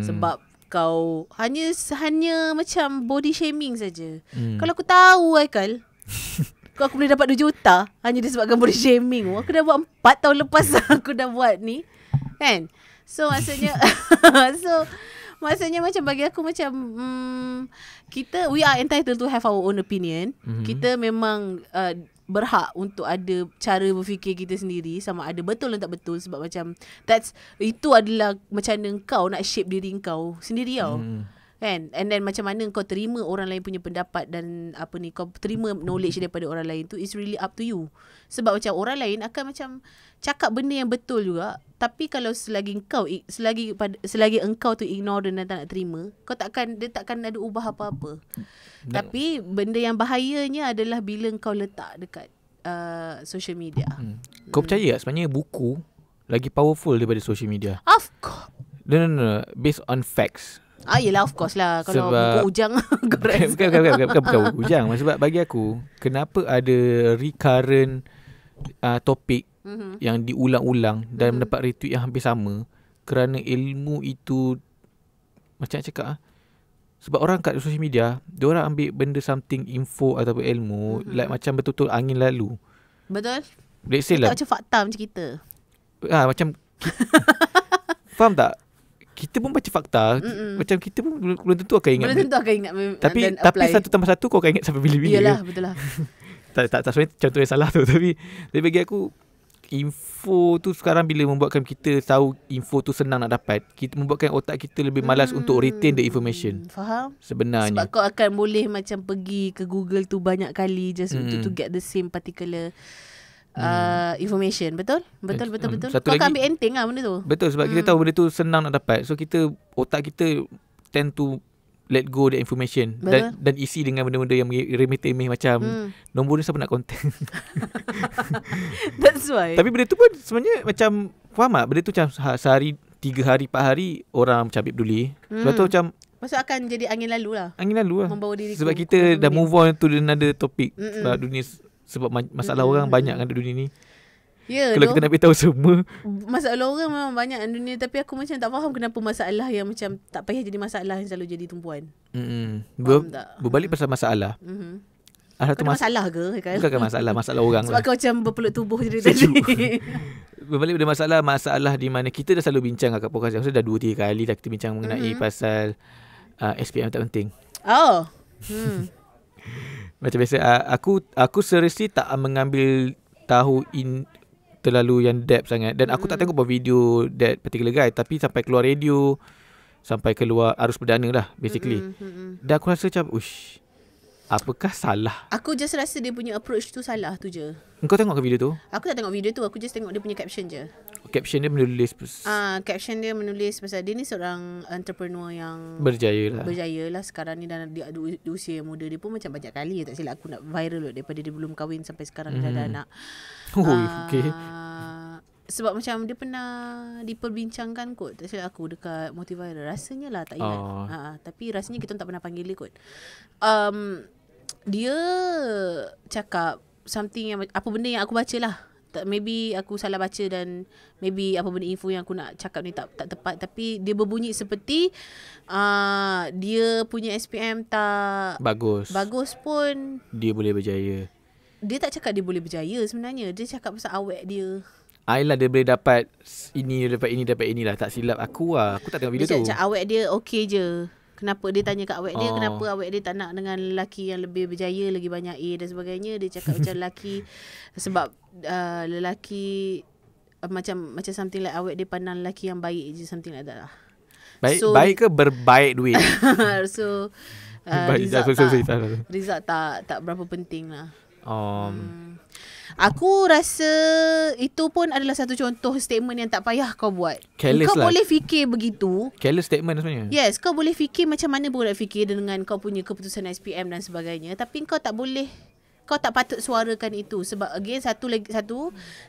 sebab kau hanya macam body shaming saja. Kalau aku tahu Aikal, kau aku boleh dapat 2 juta hanya disebabkan body shaming. Aku dah buat 4 tahun lepas aku dah buat ni, kan? So maksudnya maksudnya macam bagi aku macam we are entitled to have our own opinion. Kita memang berhak untuk ada cara berfikir kita sendiri, sama ada betul dan tak betul. Sebab macam itu adalah macam mana kau nak shape diri kau sendiri tau. Kan? And then macam mana kau terima orang lain punya pendapat dan kau terima knowledge daripada orang lain tu, is really up to you. Sebab macam orang lain akan macam cakap benda yang betul juga, tapi kalau selagi engkau tu ignore dan tak nak terima, dia takkan ada ubah apa-apa. Tapi benda yang bahayanya adalah bila kau letak dekat social media. Kau percaya tak sebenarnya buku lagi powerful daripada social media? Of course. No. Based on facts. Yelah, of course lah. Kalau sebab buku ujang bukan buku ujang. Sebab bagi aku, kenapa ada recurrent topik yang diulang-ulang dan mendapat retweet yang hampir sama? Kerana ilmu itu, macam nak cakap, sebab orang kat social media, diorang ambil benda something info ataupun ilmu like macam betul-betul angin lalu. Betul. Let's say lah, macam fakta macam kita. Macam faham tak? Kita pun baca fakta, macam kita pun belum tentu akan ingat. Belum tentu akan ingat. Tapi 1+1 kau akan ingat sampai bila-bila. Yalah, betul lah. tak sebenarnya contoh yang salah tu. Tapi bagi aku, info tu sekarang bila membuatkan kita tahu info tu senang nak dapat, kita membuatkan otak kita lebih malas untuk retain the information. Faham? Sebenarnya. Sebab kau akan boleh macam pergi ke Google tu banyak kali just to get the same particular information. Betul. Kau akan ambil enteng lah benda tu. Betul, sebab kita tahu benda tu senang nak dapat. So otak kita tend to let go the information dan isi dengan benda-benda yang remeh-temeh macam nombor ni siapa nak contact. That's why. Tapi benda tu pun sebenarnya macam, faham tak? Benda tu macam sehari, 3 hari, 4 hari orang macam ambil peduli. Sebab tu macam maksud akan jadi angin lalu lah. Membawa diri sebab kita dah move on to another topic. Sebab dunia, sebab masalah orang banyak kan dunia ni. Kalau kita nak beritahu semua, masalah orang memang banyak dalam dunia. Tapi aku macam tak faham kenapa masalah yang macam tak payah jadi masalah yang selalu jadi tumpuan. Berbalik pasal masalah. Kau masalah ke? Bukan masalah orang sebab lah. kau macam berpeluk tubuh jadi tadi. Berbalik pada masalah di mana kita dah selalu bincang kat podcast. Aku dah 2-3 kali dah kita bincang mengenai pasal SPM tak penting. Macam biasa, aku seriously tak mengambil tahu terlalu yang depth sangat. Dan aku tak tengok pun video that particular guy. Tapi sampai keluar radio, sampai keluar arus perdana lah basically. Dan aku rasa macam, apakah salah? Aku just rasa dia punya approach tu salah tu je. Engkau tengok ke video tu? Aku tak tengok video tu. Aku just tengok dia punya caption je. Caption dia menulis pasal dia ni seorang entrepreneur yang berjaya lah sekarang ni. Dan dia di usia yang muda. Dia pun macam banyak kali, tak silap aku, nak viral daripada dia belum kahwin sampai sekarang dah ada anak. Okay. Sebab macam dia pernah diperbincangkan kot, tak silap aku, dekat Motiviral. Rasanya lah, tak ingat. Tapi rasanya kita tak pernah panggil dia kot. Dia cakap something yang, apa benda yang aku baca lah. maybe aku salah baca dan maybe apa benda info yang aku nak cakap ni tak tepat, tapi dia berbunyi seperti dia punya SPM tak bagus pun dia boleh berjaya. Dia tak cakap dia boleh berjaya sebenarnya. Dia cakap pasal awet dia. Ayolah, dia boleh dapat ini lah. Tak silap aku lah. Aku tak tengok video tu. Dia cakap awet dia okey je. Kenapa dia tanya kat awet dia, kenapa awet dia tak nak dengan lelaki yang lebih berjaya, lagi banyak A dan sebagainya. Dia cakap macam lelaki, sebab lelaki macam something like awet dia pandang lelaki yang baik je, something like that lah. Baik ke berbaik duit? So result tak berapa penting lah. Aku rasa itu pun adalah satu contoh statement yang tak payah kau buat. Careless kau lah. boleh fikir begitu. Careless statement sebenarnya. Yes, kau boleh fikir macam mana pun nak fikir dengan kau punya keputusan SPM dan sebagainya, tapi kau tak patut suarakan itu. Sebab again satu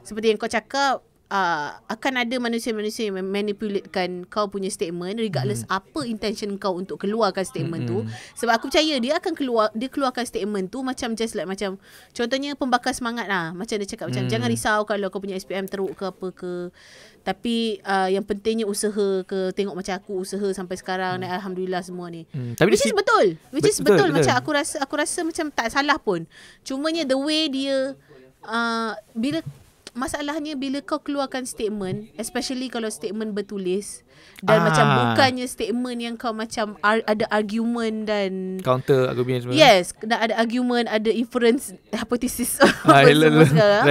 seperti yang kau cakap, akan ada manusia-manusia yang manipulatekan kau punya statement regardless apa intention kau untuk keluarkan statement tu. Sebab aku percaya dia akan keluarkan statement tu macam just like macam contohnya pembakar semangat lah. Macam dia cakap macam jangan risau kalau kau punya SPM teruk ke apa ke, tapi yang pentingnya usaha ke. Tengok macam aku usaha sampai sekarang dan alhamdulillah semua ni. Tapi which is betul. Macam aku rasa macam tak salah pun. Cumanya the way dia masalahnya bila kau keluarkan statement, especially kalau statement bertulis dan macam bukannya statement yang kau macam ada argument dan counter argument semua. Yes, ada argument, ada inference, hypothesis semua sekarang.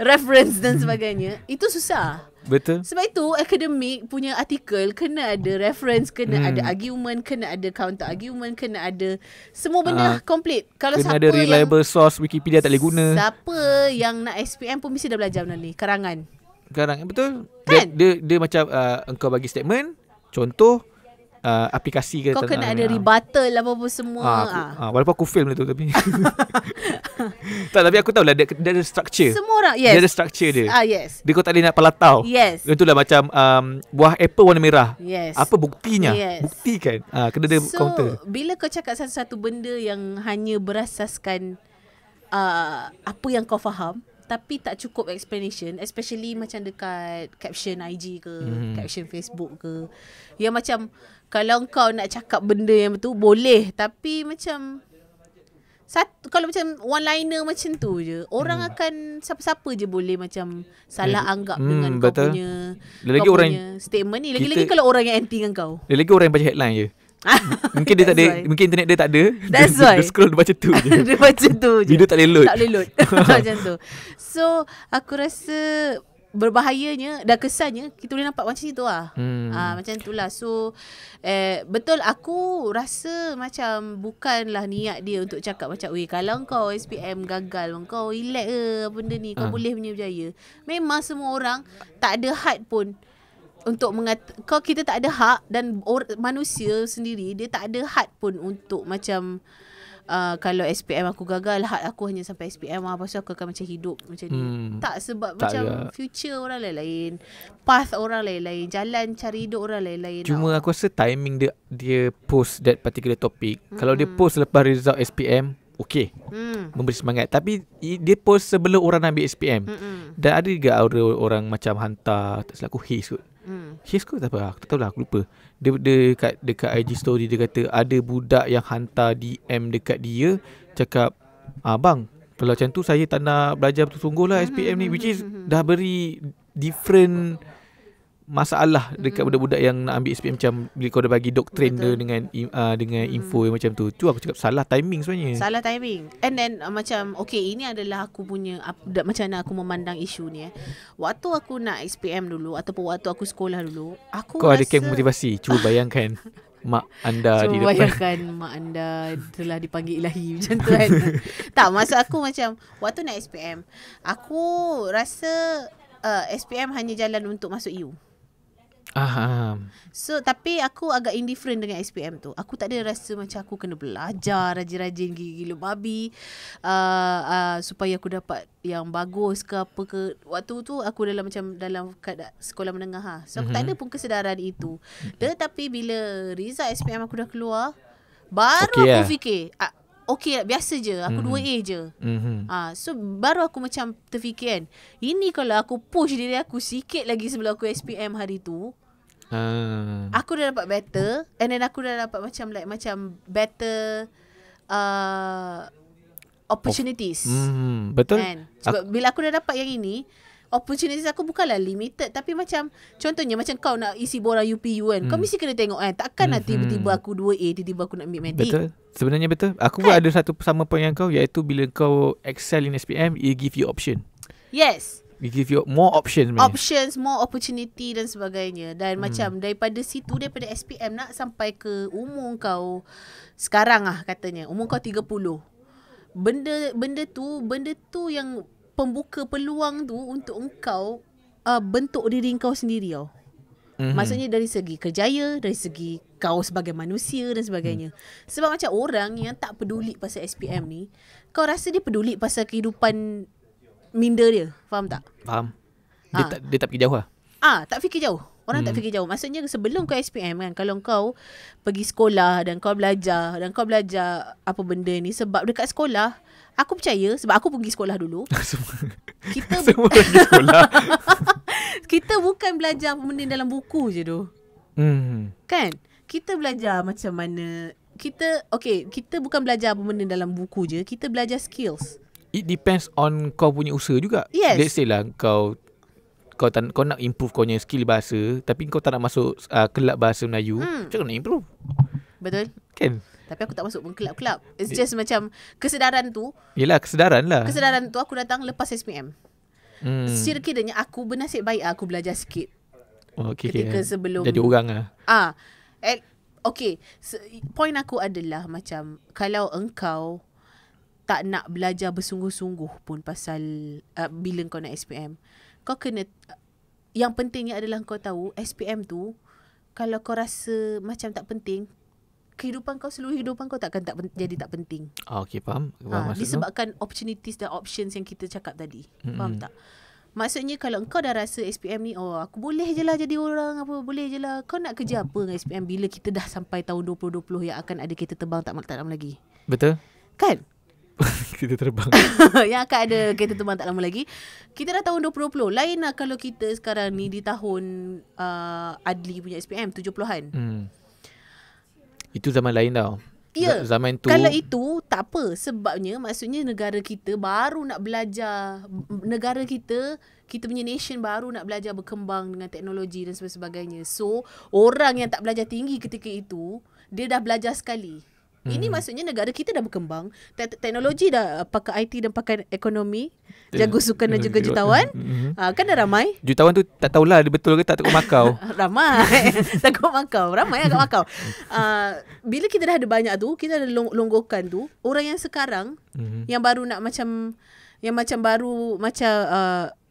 Reference dan sebagainya. Itu susah. Betul. Sebab itu akademik punya artikel kena ada reference, kena ada argument, kena ada counter argument, kena ada semua benda complete. Kalau kena ada reliable source, Wikipedia tak boleh guna. Siapa yang nak SPM pun mesti dah belajar benda ni. Karangan, betul kan? Dia macam engkau bagi statement, contoh aplikasi ke, kau kena ada rebuttal apa-apa semua. Walaupun aku fail benda tu tapi tapi aku tahu lah dia ada structure. Semua orang yes. Dia ada structure dia. Yes. Dia kau tak boleh nak palatau. Yes. Itulah macam buah apple warna merah. Yes. Apa buktinya? Yes. Buktikan. Kena ada counter. So bila kau cakap satu benda yang hanya berasaskan apa yang kau faham, tapi tak cukup explanation, especially macam dekat caption IG ke, caption Facebook ke, yang macam kalau kau nak cakap benda yang betul boleh, tapi macam kalau macam one liner macam tu je, orang akan siapa-siapa je boleh macam salah anggap dengan kau punya statement ni. Lagi-lagi kalau orang yang anti dengan kau. Lagi orang yang baca headline je. Mungkin dia tak ada, mungkin internet dia tak ada. That's why. Dia scroll dia baca tu je. Dia baca tu je. Video tak boleh load. Macam tu. So aku rasa berbahayanya dan kesannya kita boleh nampak macam itu lah. Macam itulah. So betul, aku rasa macam bukanlah niat dia untuk cakap macam kalau kau SPM gagal, kau relax ke benda ni, kau boleh punya berjaya. Memang semua orang tak ada had pun untuk kita tak ada hak, dan manusia sendiri dia tak ada had pun untuk macam kalau SPM aku gagal, hak aku hanya sampai SPM pasal aku akan macam hidup macam ni. Tak, sebab tak macam future orang lain-lain, path orang lain-lain, jalan cari hidup orang lain-lain. Cuma aku rasa timing dia post that particular topic. Kalau dia post lepas result SPM, okay, memberi semangat. Tapi dia post sebelum orang nak ambil SPM. Dan ada juga orang macam hantar, tak silap aku Haze kot. Haze kot tak apa, aku tak tahu lah, aku lupa. Dia dekat IG story dia kata ada budak yang hantar DM dekat dia, cakap bang, kalau macam tu saya tak nak belajar betul-sungguh lah SPM ni. Which is dah beri different masalah dekat budak-budak yang nak ambil SPM. Macam bila kau dah bagi doktrin dia dengan info yang macam tu. Tu aku cakap salah timing sebenarnya. Salah timing. And then macam okay, ini adalah aku punya macam mana aku memandang isu ni. Waktu aku nak SPM dulu ataupun waktu aku sekolah dulu, aku kau rasa ada camp motivasi. Cuba bayangkan mak anda di depan. Bayangkan mak anda telah dipanggil ilahi macam tu kan. Tak, maksud aku macam waktu nak SPM, aku rasa SPM hanya jalan untuk masuk U. So tapi aku agak indifferent dengan SPM tu. Aku tak ada rasa macam aku kena belajar rajin-rajin gila-gila babi supaya aku dapat yang bagus ke apa ke. Waktu tu aku dalam sekolah menengah So aku tak ada pun kesedaran itu. Tetapi bila result SPM aku dah keluar, baru aku fikir okay, biasa je. Aku 2A je. So baru aku macam terfikir kan, ini kalau aku push diri aku sikit lagi sebelum aku SPM hari tu, aku dah dapat better. And then aku dah dapat macam better opportunities. Betul. Kan? Sebab bila aku dah dapat yang ini, opportunities aku bukanlah limited. Tapi macam contohnya macam kau nak isi borang UPU kan, kau mesti kena tengok kan. Takkan nak tiba-tiba aku 2A, tiba-tiba aku nak ambil medik. Betul. Sebenarnya betul. Aku pun ada satu sama point yang kau, iaitu bila kau excel in SPM, it give you option. Yes. It give you more options sebenarnya. Options, more opportunity dan sebagainya. Dan macam daripada situ, daripada SPM nak sampai ke umur kau sekarang katanya, umur kau 30. Benda tu yang pembuka peluang tu untuk engkau bentuk diri kau sendiri tau. Maksudnya dari segi kerjaya, dari segi kau sebagai manusia dan sebagainya. Sebab macam orang yang tak peduli pasal SPM ni, kau rasa dia peduli pasal kehidupan minda dia. Faham tak? Faham. Dia tak pergi jauh lah. Tak fikir jauh. Orang tak fikir jauh. Maksudnya sebelum kau SPM kan, kalau kau pergi sekolah dan kau belajar apa benda ni, sebab dekat sekolah, aku percaya, sebab aku pergi sekolah dulu. Semua pergi sekolah. Kita bukan belajar benda dalam buku je tu. Kan? Kita belajar macam mana. Kita bukan belajar benda dalam buku je. Kita belajar skills. It depends on kau punya usaha juga. Yes. Let's say lah kau nak improve kau punya skill bahasa, tapi kau tak nak masuk kelab bahasa Melayu, macam mana nak improve? Betul. Kan? Tapi aku tak masuk pun kelab-kelab. It's just macam kesedaran tu. Yelah, kesedaran lah. Kesedaran tu aku datang lepas SPM. Sekiranya aku bernasib baik aku belajar sikit. Ketika sebelum jadi orang lah. Point aku adalah macam, kalau engkau tak nak belajar bersungguh-sungguh pun pasal bila kau nak SPM, kau kena, yang pentingnya adalah kau tahu SPM tu, kalau kau rasa macam tak penting, seluruh hidupan kau jadi tak penting. Okay, faham. Disebabkan opportunities dan options yang kita cakap tadi. Faham tak? Maksudnya kalau kau dah rasa SPM ni, aku boleh je lah jadi orang, boleh je lah. Kau nak kerja apa dengan SPM bila kita dah sampai tahun 2020 yang akan ada kereta terbang tak lama lagi? Betul. Kan? Kita terbang. Yang akan ada kereta terbang tak lama lagi. Kita dah tahun 2020. Lain lah kalau kita sekarang ni di tahun Adli punya SPM 70-an. Itu zaman lain tau. Ya. Zaman tu, kalau itu tak apa. Sebabnya maksudnya negara kita baru nak belajar. Negara kita punya nation baru nak belajar berkembang dengan teknologi dan sebagainya. So orang yang tak belajar tinggi ketika itu, dia dah belajar sekali. Ini maksudnya negara kita dah berkembang, teknologi dah pakai IT dan pakai ekonomi, jago sukan dan juga jutawan. Kan dah ramai. Jutawan tu tak tahulah dia betul ke tak takut Makau. Ramai. Takut Makau. Ramai kat Makau. Bila kita dah ada banyak tu, kita ada longgokan tu, orang yang sekarang yang baru nak macam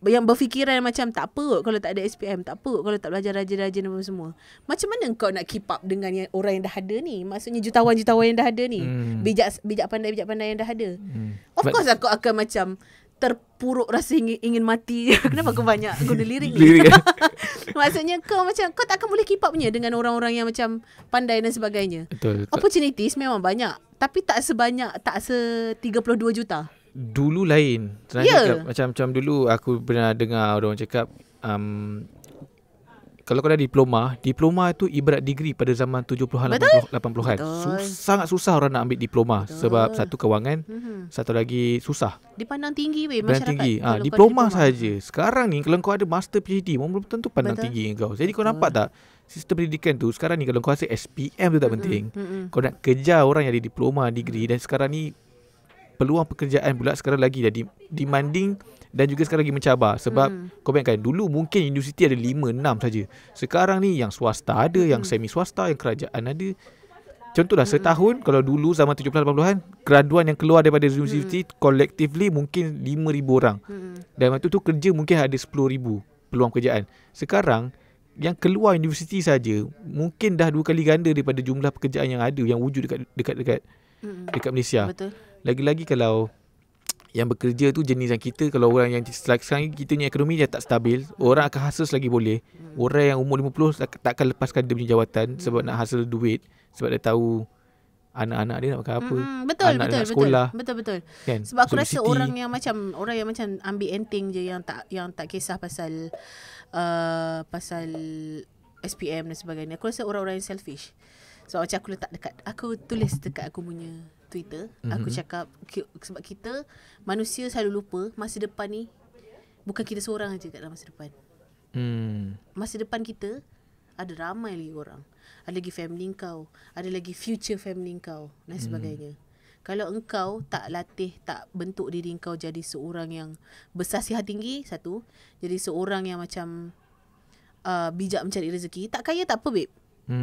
yang berfikiran macam tak apa kot kalau tak ada SPM, tak apa kot kalau tak belajar rajin-rajin apa semua. Macam mana kau nak keep up dengan orang yang dah ada ni? Maksudnya jutawan-jutawan yang dah ada ni. Bijak pandai yang dah ada. Of course aku akan macam terpuruk rasa ingin mati. Kenapa kau banyak guna lirik ni? Maksudnya kau tak akan boleh keep up punya dengan orang-orang yang macam pandai dan sebagainya. Betul. Opportunities memang banyak, tapi tak se-32 juta. Dulu lain. Macam dulu aku pernah dengar orang cakap, kalau kau dah diploma tu ibarat degree pada zaman 70-an 80-an. Sangat susah orang nak ambil diploma. Sebab satu kewangan, satu lagi susah. Dipandang tinggi masyarakat. Diploma saja. Sekarang ni kalau kau ada master PhD, belum tentu pandang tinggi kau. Jadi kau nampak tak, sistem pendidikan tu sekarang ni kalau kau rasa SPM tu tak penting, kau nak kejar orang yang ada diploma, degree. Dan sekarang ni peluang pekerjaan pula sekarang lagi dah demanding dan juga sekarang lagi mencabar. Sebab kau bayangkan, dulu mungkin universiti ada 5-6 saja. Sekarang ni yang swasta ada, yang semi swasta, yang kerajaan ada. Contohlah setahun, kalau dulu zaman 70-80-an, graduan yang keluar daripada universiti collectively mungkin 5,000 orang. Dan waktu tu kerja mungkin ada 10,000 peluang pekerjaan. Sekarang yang keluar universiti saja mungkin dah 2 kali ganda daripada jumlah pekerjaan yang ada, yang wujud dekat Malaysia. Betul. Lagi-lagi kalau yang bekerja tu jenis yang kita, kalau orang yang sekarang kita punya ekonomi dah tak stabil, orang akan hasil lagi boleh. Orang yang umur 50 tak akan lepaskan dia punya jawatan sebab nak hasil duit, sebab dia tahu anak-anak dia nak makan apa. Betul, anak betul, nak sekolah. betul. Kan? Sebab aku rasa Obesity. orang yang macam ambil enteng je, yang tak kisah pasal SPM dan sebagainya. Aku rasa orang-orang yang selfish. Sebab macam aku tulis dekat aku punya Twitter, aku cakap sebab kita manusia selalu lupa masa depan ni bukan kita seorang aja kat dalam masa depan. Masa depan kita ada ramai lagi orang. Ada lagi family kau, ada lagi future family kau dan sebagainya. Kalau engkau tak latih, tak bentuk diri kau jadi seorang yang bersasihat tinggi, satu, jadi seorang yang macam bijak mencari rezeki. Tak kaya tak apa, babe.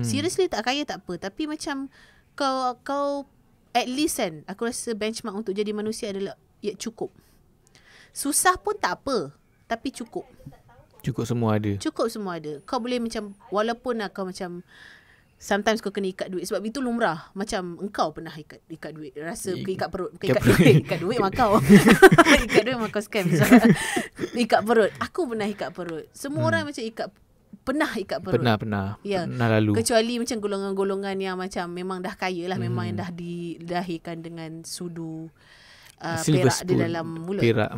Seriously, tak kaya tak apa. Tapi macam kau at least kan, aku rasa benchmark untuk jadi manusia adalah cukup. Susah pun tak apa, tapi cukup. Cukup semua ada. Cukup semua ada. Kau boleh macam, walaupun kau macam sometimes kau kena ikat duit. Sebab itu lumrah. Macam engkau pernah ikat duit. Rasa ikat perut. Bukan ikat duit. Ikat duit makau. Ikat duit makau scam. Ikat perut. Aku pernah ikat perut. Semua orang macam pernah ikat perut. Pernah. Ya. Pernah lalu. Kecuali macam golongan-golongan yang macam memang dah kaya lah. Memang yang dah dilahirkan dengan sudu perak di dalam mulut. Perak.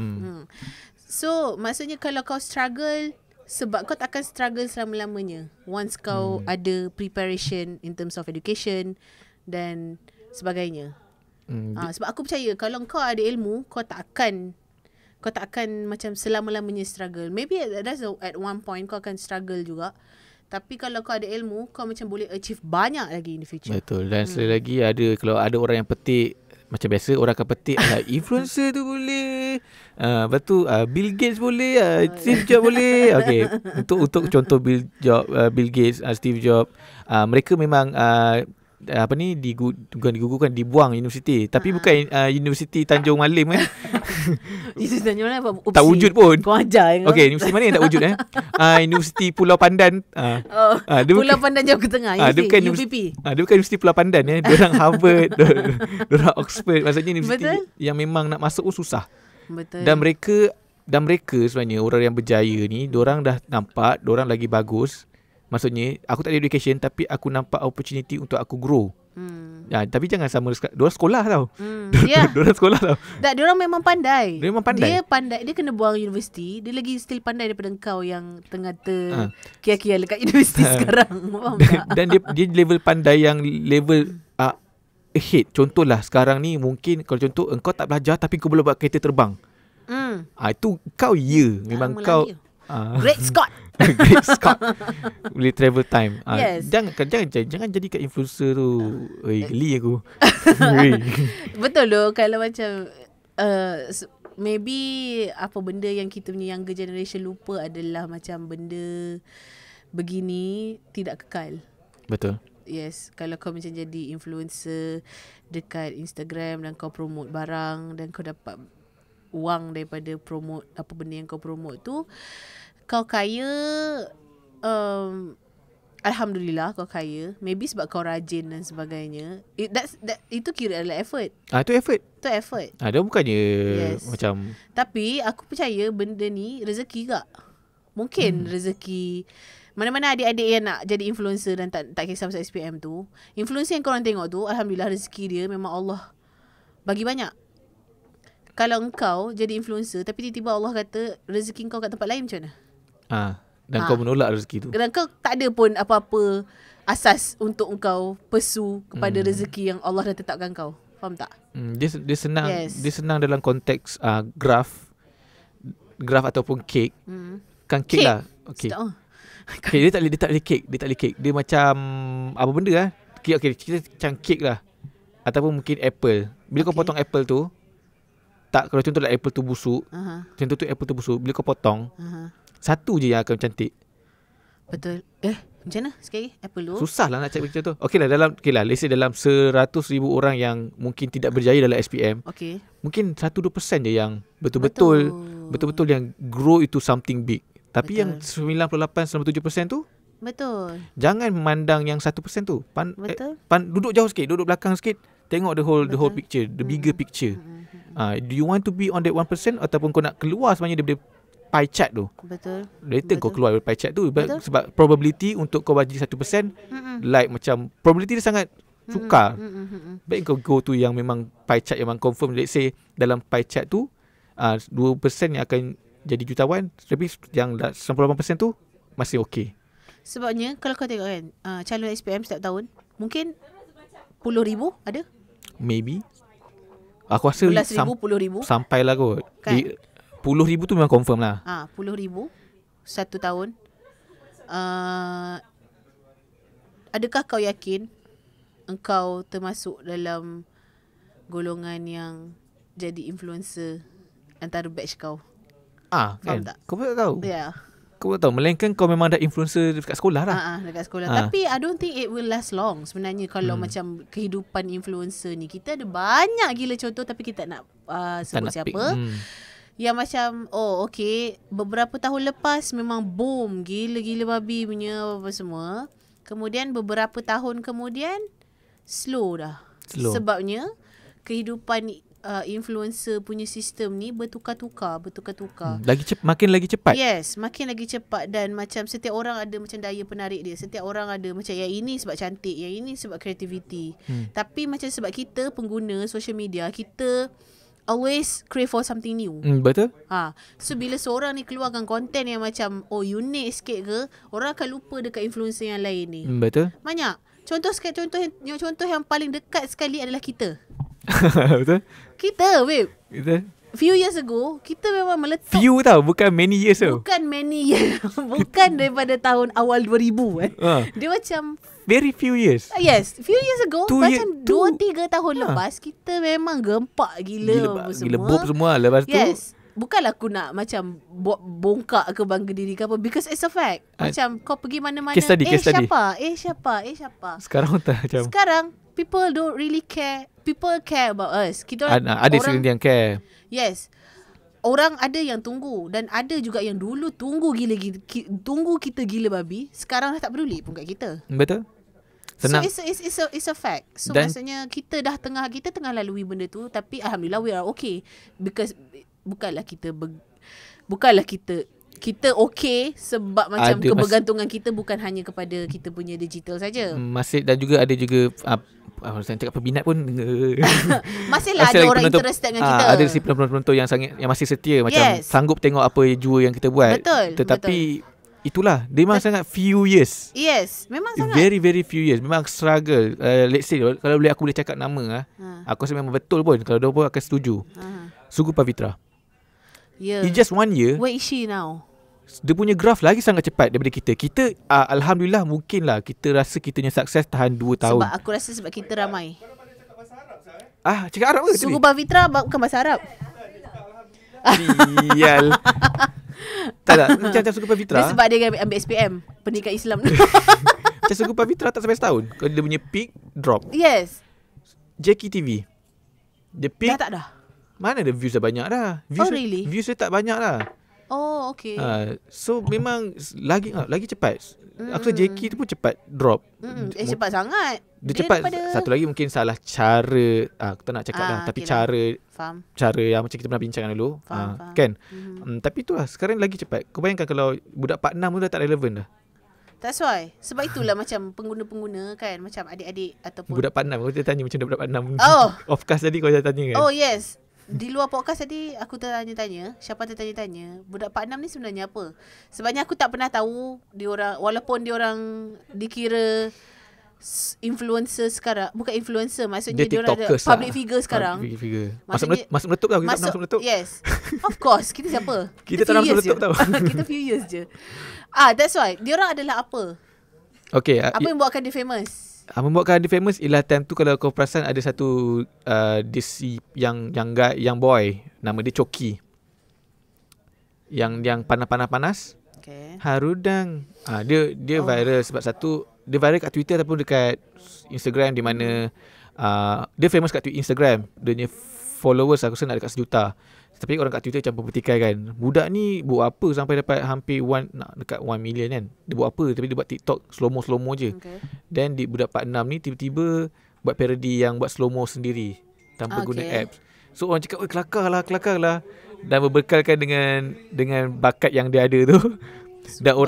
So maksudnya kalau kau struggle, sebab kau tak akan struggle selama-lamanya once kau ada preparation in terms of education dan sebagainya. Sebab aku percaya kalau kau ada ilmu, kau tak akan macam selama-lamanya struggle. Maybe at one point kau akan struggle juga. Tapi kalau kau ada ilmu, kau macam boleh achieve banyak lagi in the future. Betul. Dan sekali lagi kalau ada orang yang petik, macam biasa orang akan petik influencer tu boleh. Lepas tu Bill Gates boleh, Steve Jobs boleh. Okay. Untuk contoh Bill Gates, Steve Jobs, mereka memang dibuang universiti. Tapi bukan universiti Tanjung Malim kan. Universiti Tanjung Malim tak wujud pun. Kau ajar. Okay, universiti mana yang tak wujud Universiti Pulau Pandan. Pulau Pandan Jauh ke Tengah. Dia bukan UPP. Dia bukan universiti Pulau Pandan Diorang Harvard, diorang Oxford. Maksudnya universiti yang memang nak masuk pun susah. Betul. Dan mereka sebenarnya orang yang berjaya ni, diorang dah nampak diorang lagi bagus. Maksudnya aku tak ada education, tapi aku nampak opportunity untuk aku grow. Tapi jangan sama diorang sekolah tau. Diorang sekolah tau. Tak, diorang memang pandai. Dia memang pandai. Dia pandai. Dia kena buang universiti. Dia lagi still pandai daripada kau yang tengah kia-kia dekat universiti sekarang. Faham tak? Dan dia level pandai yang level ahead. Contohlah sekarang ni mungkin kalau contoh engkau tak belajar tapi kau boleh buat kereta terbang. Itu kau memang kau Great Scott. Great Scott. Boleh travel time. Yes. Jangan jadi kat influencer tu. Geli aku. Betul loh. Kalau macam maybe apa benda yang kita punya younger generation lupa adalah macam benda begini tidak kekal. Betul. Yes, kalau kau macam jadi influencer dekat Instagram dan kau promote barang dan kau dapat wang daripada promote apa benda yang kau promote tu, kau kaya, Alhamdulillah kau kaya. Maybe sebab kau rajin dan sebagainya. Itu kira adalah effort. Itu effort. Itu effort. Dia bukannya macam. Tapi aku percaya benda ni rezeki tak. Mungkin rezeki. Mana-mana adik-adik yang nak jadi influencer dan tak kisah pasal SPM tu, influencer yang korang tengok tu, Alhamdulillah rezeki dia memang Allah bagi banyak. Kalau engkau jadi influencer tapi tiba-tiba Allah kata rezeki kau kat tempat lain, macam mana? Dan kau menolak rezeki tu. Dan kau tak ada pun apa-apa asas untuk engkau pursue kepada rezeki yang Allah dah tetapkan kau. Faham tak? Dia senang. Dia senang dalam konteks graph ataupun cake. Kan cake lah. Okay. Dia tak boleh cake. Dia macam apa benda lah. Kita macam cake lah. Ataupun mungkin apple. Bila kau potong apple tu, kalau contohlah apple tu busuk, contoh tu apple tu busuk, bila kau potong, satu je yang akan cantik. Betul. Macam mana sekali apple tu? Susah lah nak cari macam tu. Let's say dalam 100,000 orang yang mungkin tidak berjaya dalam SPM, mungkin 1-2% je yang betul-betul yang grow itu something big. Tapi yang 98-97% tu, betul. Jangan memandang yang 1% tu. Duduk jauh sikit, duduk belakang sikit, tengok the whole picture, the bigger picture. Do you want to be on that 1% ataupun kau nak keluar sebenarnya daripada pie chart tu? Betul. Later kau keluar dari pie chart tu. Sebab probability untuk kau bagi 1%, like macam probability dia sangat Sukar. Baik kau go to yang memang pie chart yang memang confirm. Let's say dalam pie chart tu 2% yang akan jadi jutawan, tapi yang 98% tu masih okey. Sebabnya kalau kau tengok kan, calon SPM setiap tahun mungkin puluh ribu ada. Maybe. Aku rasa 11,000, 10,000 sampai lah kot kan? 10,000 tu memang confirm lah. 10,000 satu tahun. Adakah kau yakin engkau termasuk dalam golongan yang jadi influencer antara batch kau? Faham Faham kan? tak? Kau pun tak tahu. Ya. Kau pun tak tahu. Melainkan kau memang ada influencer dekat sekolah lah. Dekat sekolah. Tapi I don't think it will last long. Sebenarnya kalau macam kehidupan influencer ni, kita ada banyak gila contoh tapi kita tak nak sebut siapa. Yang macam okay, beberapa tahun lepas memang boom, gila-gila babi punya apa semua. Kemudian beberapa tahun kemudian slow dah. Sebabnya kehidupan influencer punya sistem ni bertukar-tukar. Makin lagi cepat. Yes, makin lagi cepat. Dan macam setiap orang ada macam daya penarik dia. Setiap orang ada macam yang ini sebab cantik, yang ini sebab kreativiti. Tapi macam sebab kita pengguna social media, kita always crave for something new. Betul. So bila seorang ni keluarkan konten yang macam unik sikit ke, orang akan lupa dekat influencer yang lain ni. Betul. Banyak. Contoh yang paling dekat sekali adalah kita. Betul. Kita, babe. Betul. Few years ago, kita memang meletup. Few tau, bukan many years tau. Bukan many years. Bukan daripada tahun awal 2000 Dia macam very few years. Yes, few years ago, macam 2-3 tahun Ha. lepas, kita memang gempak gila Gila bob semua. Lepas tu Yes. Bukanlah aku nak macam bongkak ke bangga diri ke apa, because it's a fact. Macam kau pergi mana-mana, Case study. siapa. Sekarang tak macam. Sekarang people don't really care. People care about us. Kita Ada orang yang care. Yes. Orang ada yang tunggu, dan ada juga yang dulu tunggu tunggu kita gila babi, sekarang dah tak peduli pun kat kita. Betul. Senang. So it's a fact. So Dan maksudnya kita tengah lalui benda tu, tapi alhamdulillah we are okay, because bukanlah kita okay sebab macam kebergantungan kita bukan hanya kepada kita punya digital saja. Masih, dan juga ada juga saya cakap peminat pun masihlah ada orang interested dengan kita. Ada si penonton yang masih setia, macam sanggup tengok apa jua yang kita buat. Tetapi itulah, dia memang sangat few years. Yes, memang sangat very very few years. Memang struggle. Let's say kalau aku boleh cakap nama, aku rasa memang betul pun kalau dia pun akan setuju. Sugu Pavitra. It's just 1 year. Where is she now? Dia punya graph lagi sangat cepat daripada kita. Kita alhamdulillah, mungkinlah kita rasa kita punya sukses tahan 2 tahun. Sebab aku rasa sebab kita ramai. Cakap Arab ke? Sugu Pavitra bukan bahasa Arab. Sial. Tak macam Sugu Pavitra. Dia sebab dia ambil SPM, Pendidikan Islam. Macam Sugu Pavitra tak sampai setahun, kalau dia punya peak drop. Yes. Jackie TV, dia peak Dah tak dah. mana ada views dah banyak dah. Really? Views dia tak banyak dah. Okay. So memang lagi cepat. Aku rasa Jackie tu pun cepat drop. Cepat sangat. Dia cepat daripada... Satu lagi mungkin salah cara, aku tak nak cakap lah, tapi okay cara yang macam kita pernah bincangkan dulu. Faham. Kan? Tapi itulah, sekarang lagi cepat. Kau bayangkan kalau budak part 6 tu dah tak relevan dah. That's why. Sebab itulah macam pengguna-pengguna kan, macam adik-adik ataupun budak part 6. Kau tanya macam budak part 6. Offcast tadi kau dah tanya kan? Yes. Di luar podcast tadi aku tertanya-tanya, siapa tertanya-tanya, budak part 6 ni sebenarnya apa? Sebabnya aku tak pernah tahu diorang, walaupun diorang dikira influencer sekarang, bukan influencer, maksudnya diorang ada public figure sekarang. Public figure. Masuk meletup tau. Kita tak masuk meletup. Yes. Of course, kita siapa? Kita tak masuk meletup tau. Kita few years je. That's why. Diorang adalah apa? Okay. Apa yang buatkan dia famous? Membuatkan dia famous ialah time tu, kalau kau perasan ada satu DC yang boy, nama dia Choki, yang panas. Okay. Harudang. Dia viral sebab satu, dia viral kat Twitter ataupun dekat Instagram, di mana dia famous kat Instagram. Dia punya followers aku rasa nak dekat 1 juta. Tapi orang kat Twitter macam berpetikai kan, budak ni buat apa sampai dapat hampir dekat 1 million kan. Dia buat apa? Tapi dia buat TikTok slow-mo je. Dan di budak part 6 ni tiba-tiba buat parody yang buat slow-mo sendiri tanpa guna apps. So orang cakap, kelakar lah. Dan berbekalkan dengan bakat yang dia ada tu. Dan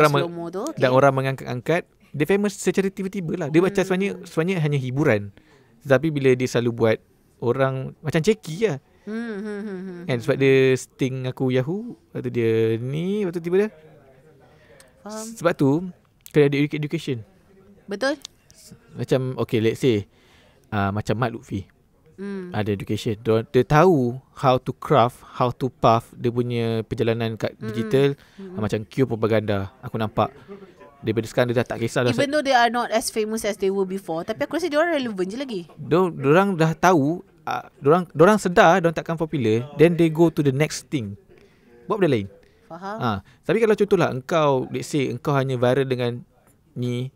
orang mengangkat-angkat. Dia famous secara tiba-tiba lah. Dia macam sebenarnya hanya hiburan. Tetapi bila dia selalu buat orang macam ceki lah. Kan sebab dia sting aku Yahoo, lepas tu dia ni, lepas tu tiba dia. Faham. Sebab tu kena ada education. Betul. Macam okay, let's say macam Mat Lutfi. Ada education. Dia tahu how to craft, how to puff dia punya perjalanan kat digital. Macam Q propaganda. Aku nampak daripada sekarang dia dah tak kisah dah. Even though they are not as famous as they were before, tapi aku rasa dia orang relevant je lagi. Diorang dah tahu, diorang sedar diorang takkan popular, then they go to the next thing. Buat benda lain. Faham. Tapi kalau contohlah engkau, let's say engkau hanya viral dengan ni,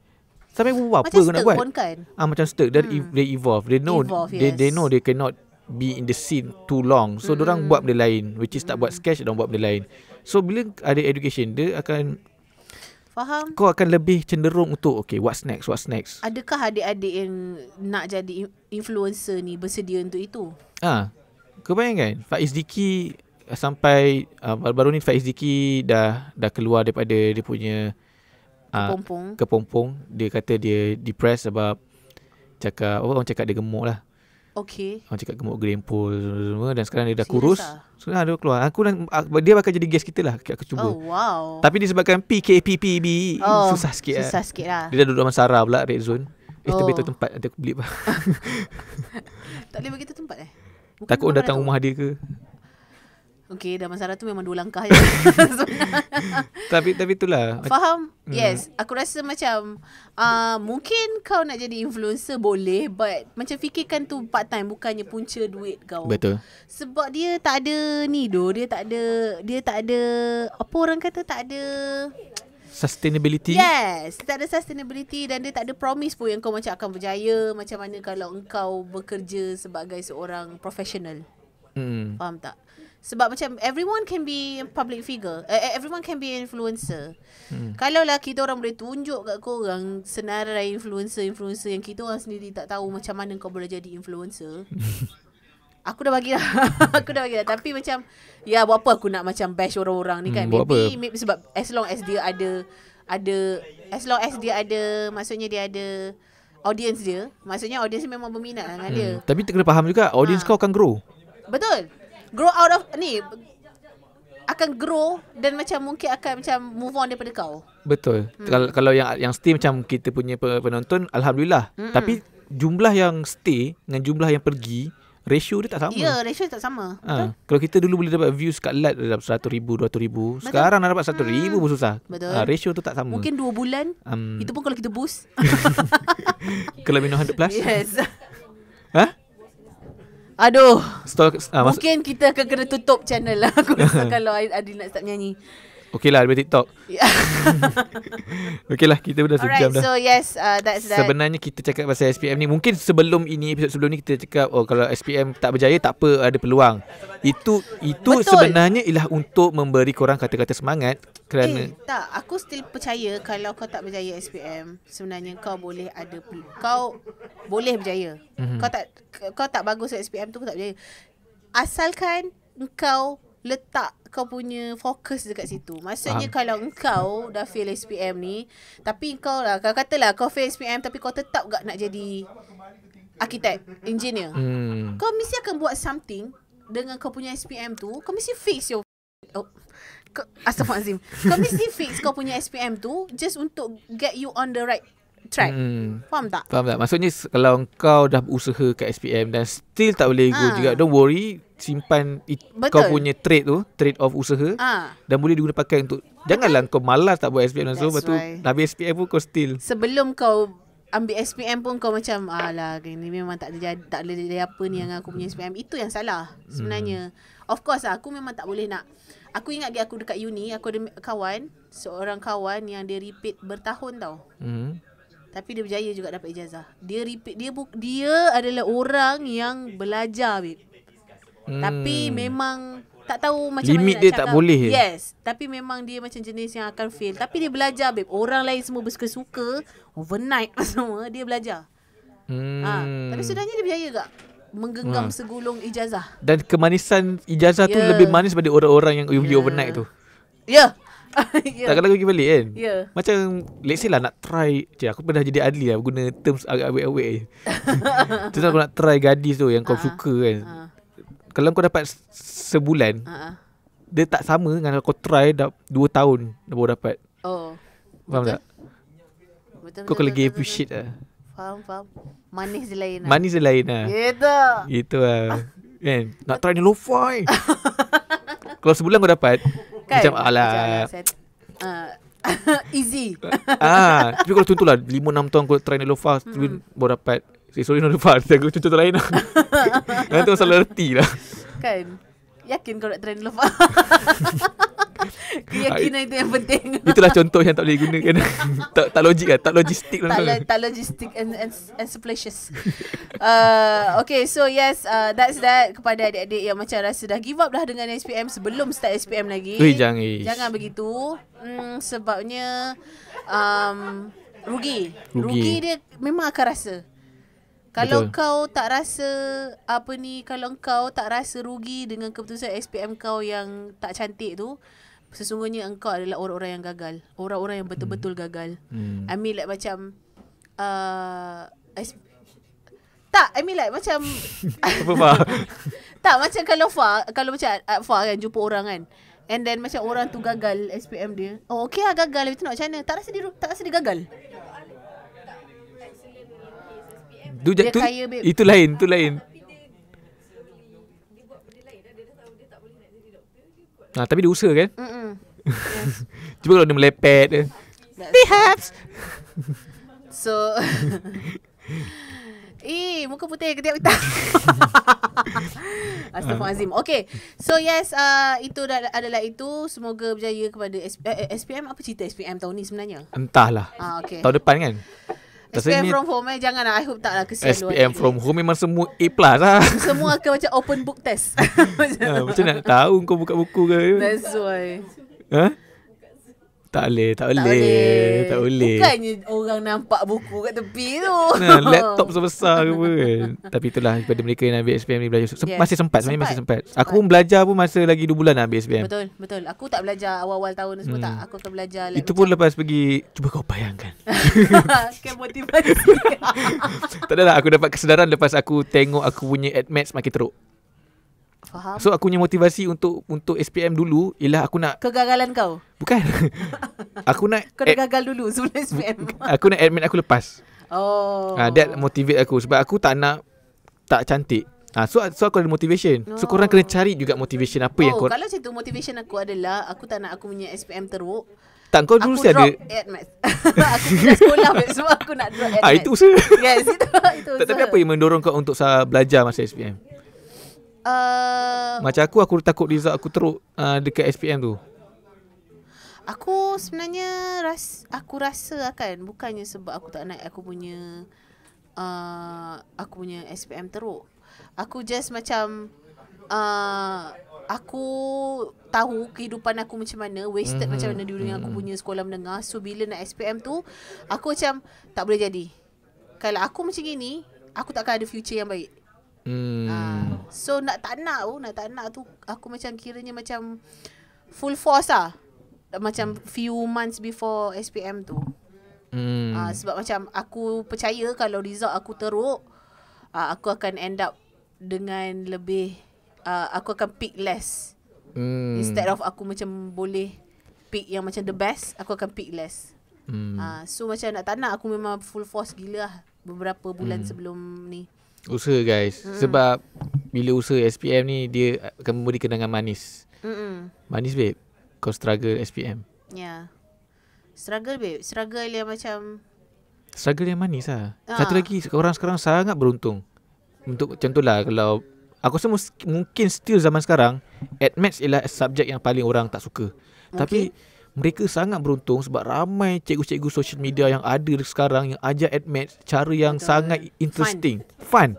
sampai buat apa Macam kau nak Sturk buat? pun kan. Macam Sturk, they evolve. They know, yes. they know they cannot be in the scene too long. So diorang buat benda lain, which is tak buat sketch, diorang buat benda lain. So bila ada education, dia akan, Faham. kau akan lebih cenderung untuk okay, what's next. Adakah adik-adik yang nak jadi influencer ni bersedia untuk itu? Kau bayangkan Faiz Diki sampai baru ni Faiz Diki dah keluar daripada dia punya kepompong. Dia kata dia depressed sebab orang cakap dia gemuk lah. Okay. Orang cakap gemuk gerempul semua, dan sekarang dia dah Serious kurus. So dia keluar. Dia bakal jadi guest kita lah. Aku cuba. Oh wow. Tapi disebabkan PKPPB susah sikit lah. Dia dah duduk dalam Sarah pula, red zone. Betul tempat ada aku beli apa. Tak boleh begitu tempat Takut datang rumah dia ke. Okay, dah masalah tu memang 2 langkah je. Tapi itulah. Faham? Yes. Aku rasa macam mungkin kau nak jadi influencer boleh, but macam fikirkan tu part time, bukannya punca duit kau. Betul. Sebab dia tak ada ni doh, dia tak ada apa orang kata, tak ada sustainability. Yes, tak ada sustainability, dan dia tak ada promise pun yang kau macam akan berjaya macam mana kalau engkau bekerja sebagai seorang profesional. Faham tak? Sebab macam everyone can be public figure, everyone can be influencer. Kalau lah kita orang boleh tunjuk kat korang senarai influencer yang kita orang sendiri tak tahu macam mana kau boleh jadi influencer. Aku dah bagi dah. Tapi macam, ya buat apa aku nak macam bash orang-orang ni kan. Maybe sebab as long as dia ada maksudnya dia ada audience dia, maksudnya audience dia memang berminat dengan dia. Tapi kena faham juga audience kau akan grow. Betul. Grow out of ni, akan grow, dan macam mungkin akan macam move on daripada kau. Betul. Kalau yang stay macam kita punya penonton, alhamdulillah. Tapi jumlah yang stay dengan jumlah yang pergi, ratio dia tak sama. Ya, ratio tak sama. Kalau kita dulu boleh dapat views kat LAT dalam 100,000, 200,000. Sekarang nak dapat 100,000 pun susah. Betul. Ratio tu tak sama. Mungkin 2 bulan. Itu pun kalau kita boost. Kalau minum 100 plus. Yes. Aduh. Mungkin kita akan kena tutup channel lah. Aku rasa kalau Adil nak start menyanyi. Okey lah, daripada TikTok. Okey lah, kita dah sejam dah. So yes, that's that. Sebenarnya kita cakap pasal SPM ni, mungkin sebelum ini, episod sebelum ni kita cakap kalau SPM tak berjaya tak apa, ada peluang. Itu sebenarnya ialah untuk memberi korang kata-kata semangat. Kerana tak, aku still percaya kalau kau tak berjaya SPM, sebenarnya kau boleh berjaya. Kau tak bagus SPM tu, kau tak berjaya. Asalkan engkau letak kau punya fokus dekat situ. Maksudnya kalau engkau dah fail SPM ni, tapi kau katalah kau fail SPM tapi kau tetap gak nak jadi arkitek, engineer. Kau mesti akan buat something dengan kau punya SPM tu. Kau mesti fix your Astaghfirullahalazim. Kau mesti fix kau punya SPM tu just untuk get you on the right track. Faham tak? Maksudnya kalau kau dah usaha kat SPM dan still tak boleh go juga, don't worry. Simpan kau punya trade of usaha, dan boleh digunakan untuk, janganlah kau malas tak buat SPM langsung. Lepas tu habis SPM pun kau still, sebelum kau ambil SPM pun kau macam alah, ni memang tak boleh jadi apa ni yang aku punya SPM. Itu yang salah sebenarnya. Of course aku memang tak boleh nak. Aku ingat aku dekat uni, aku ada seorang kawan yang dia repeat bertahun tau. Tapi dia berjaya juga dapat ijazah. Dia repeat, dia adalah orang yang belajar, babe. Tapi memang tak tahu macam limit mana dia nak cakap. Tak boleh. Yes. Tapi memang dia macam jenis yang akan fail. Tapi dia belajar, babe. Orang lain semua bersuka-suka, overnight semua, dia belajar. Tapi sebenarnya dia berjaya tak menggenggam segulung ijazah. Dan kemanisan ijazah tu lebih manis daripada orang-orang yang uji overnight tu. Ya. Takkan lagu pergi balik kan. Macam let's say lah nak try. Aku pernah jadi adli lah, guna terms agak awek-awek. Terus aku nak try gadis tu yang kau suka kan. Kalau kau dapat sebulan, dia tak sama dengan kau try dah 2 tahun baru dapat. Faham tak? Betul, kau lagi appreciate lah. Faham. Manis dia lain lah. Manis dia lain lah. Gitu lah. Kan? Nak try ni lo-fi. Kalau sebulan kau dapat kan? Macam alah easy. Tapi kalau contohlah 5-6 tahun kau try ni lo-fi, baru dapat. Sorry no lo-fi, aku contoh lain lah. Nanti masalah reti lah. Kan? Yakin kau nak try ni lo-fi? Keyakinan itu yang penting. Itulah contoh yang tak boleh gunakan. tak logik lah. Tak logistik lah. Tak logistik and splacious. Okay, so yes, that's that. Kepada adik-adik yang macam rasa dah give up dah dengan SPM sebelum start SPM lagi, jangan begitu. Sebabnya rugi dia memang akan rasa. Kalau kau tak rasa kalau kau tak rasa rugi dengan keputusan SPM kau yang tak cantik tu, sesungguhnya engkau adalah orang-orang yang gagal. Orang-orang yang betul-betul gagal. I mean like macam macam tak macam kalau macam Fa kan jumpa orang kan, and then macam orang tu gagal SPM dia. Okay lah gagal, itu nak macam mana? Tak rasa dia gagal. Dia kaya, babe. Itu lain. Tapi dia usaha kan? Yes. Cuba kalau dia melepet dia. Perhaps. So muka putih ketiak hitam. Astaghfirullahalazim. Okay. So yes, itu adalah itu. Semoga berjaya kepada SPM. Apa cerita SPM tahun ni sebenarnya? Entahlah. Okay. Tahun depan kan? SPM from home jangan lah. I hope tak lah, kesian SPM from home memang semua A+ lah. Semua akan macam open book test. Macam nak tahu kau buka buku ke? That's why. Tak boleh. Bukannya orang nampak buku kat tepi tu. Laptop sebesar ke apa kan. Tapi itulah, kepada mereka yang ambil SPM ni belajar masih sempat. Aku pun belajar pun masa lagi 2 bulan nak ambil SPM. Betul. Aku tak belajar awal-awal tahun semua tak. Aku akan belajar itu pun lepas pergi. Cuba kau bayangkan. Kan motivasi. Tak adalah, aku dapat kesedaran lepas aku tengok aku punya admits makin teruk. Faham. So aku punya motivasi untuk SPM dulu ialah aku nak kegagalan kau. Bukan. Aku nak kau dah gagal dulu sebelum SPM. Aku nak admit aku lepas. That motivate aku sebab aku tak cantik. So aku ada motivation. So korang kena cari juga motivation apa yang kalau macam tu motivation aku adalah aku tak nak aku punya SPM teruk. Tak, kau dulu ada aku aku pindah sekolah sebab aku nak drop admits. Itu usaha. Yes, itu usaha. Tapi apa yang mendorong kau untuk belajar masa SPM? Macam aku takut result aku teruk dekat SPM tu. Aku sebenarnya aku rasa kan bukannya sebab aku tak nak aku punya SPM teruk. Aku just macam aku tahu kehidupan aku macam mana, wasted macam mana dulu dengan aku punya sekolah menengah. So bila nak SPM tu aku macam tak boleh jadi. Kalau aku macam gini, aku takkan ada future yang baik. So tak nak tu aku macam kiranya macam full force lah. Macam few months before SPM tu. Sebab macam aku percaya kalau result aku teruk, aku akan end up dengan lebih aku akan pick less. Instead of aku macam boleh pick yang macam the best, aku akan pick less. So macam tak nak aku memang full force gila lah beberapa bulan sebelum ni. Usaha guys. Sebab bila usaha SPM ni dia akan memberi kenangan manis. Manis babe. Kau struggle SPM. Struggle babe. Struggle yang macam struggle yang manis lah. Satu lagi, orang sekarang sangat beruntung. Untuk contohlah, kalau aku rasa mungkin still zaman sekarang admits ialah subjek yang paling orang tak suka. Tapi mereka sangat beruntung sebab ramai cikgu-cikgu social media yang ada sekarang yang ajar admits cara yang sangat interesting, fun.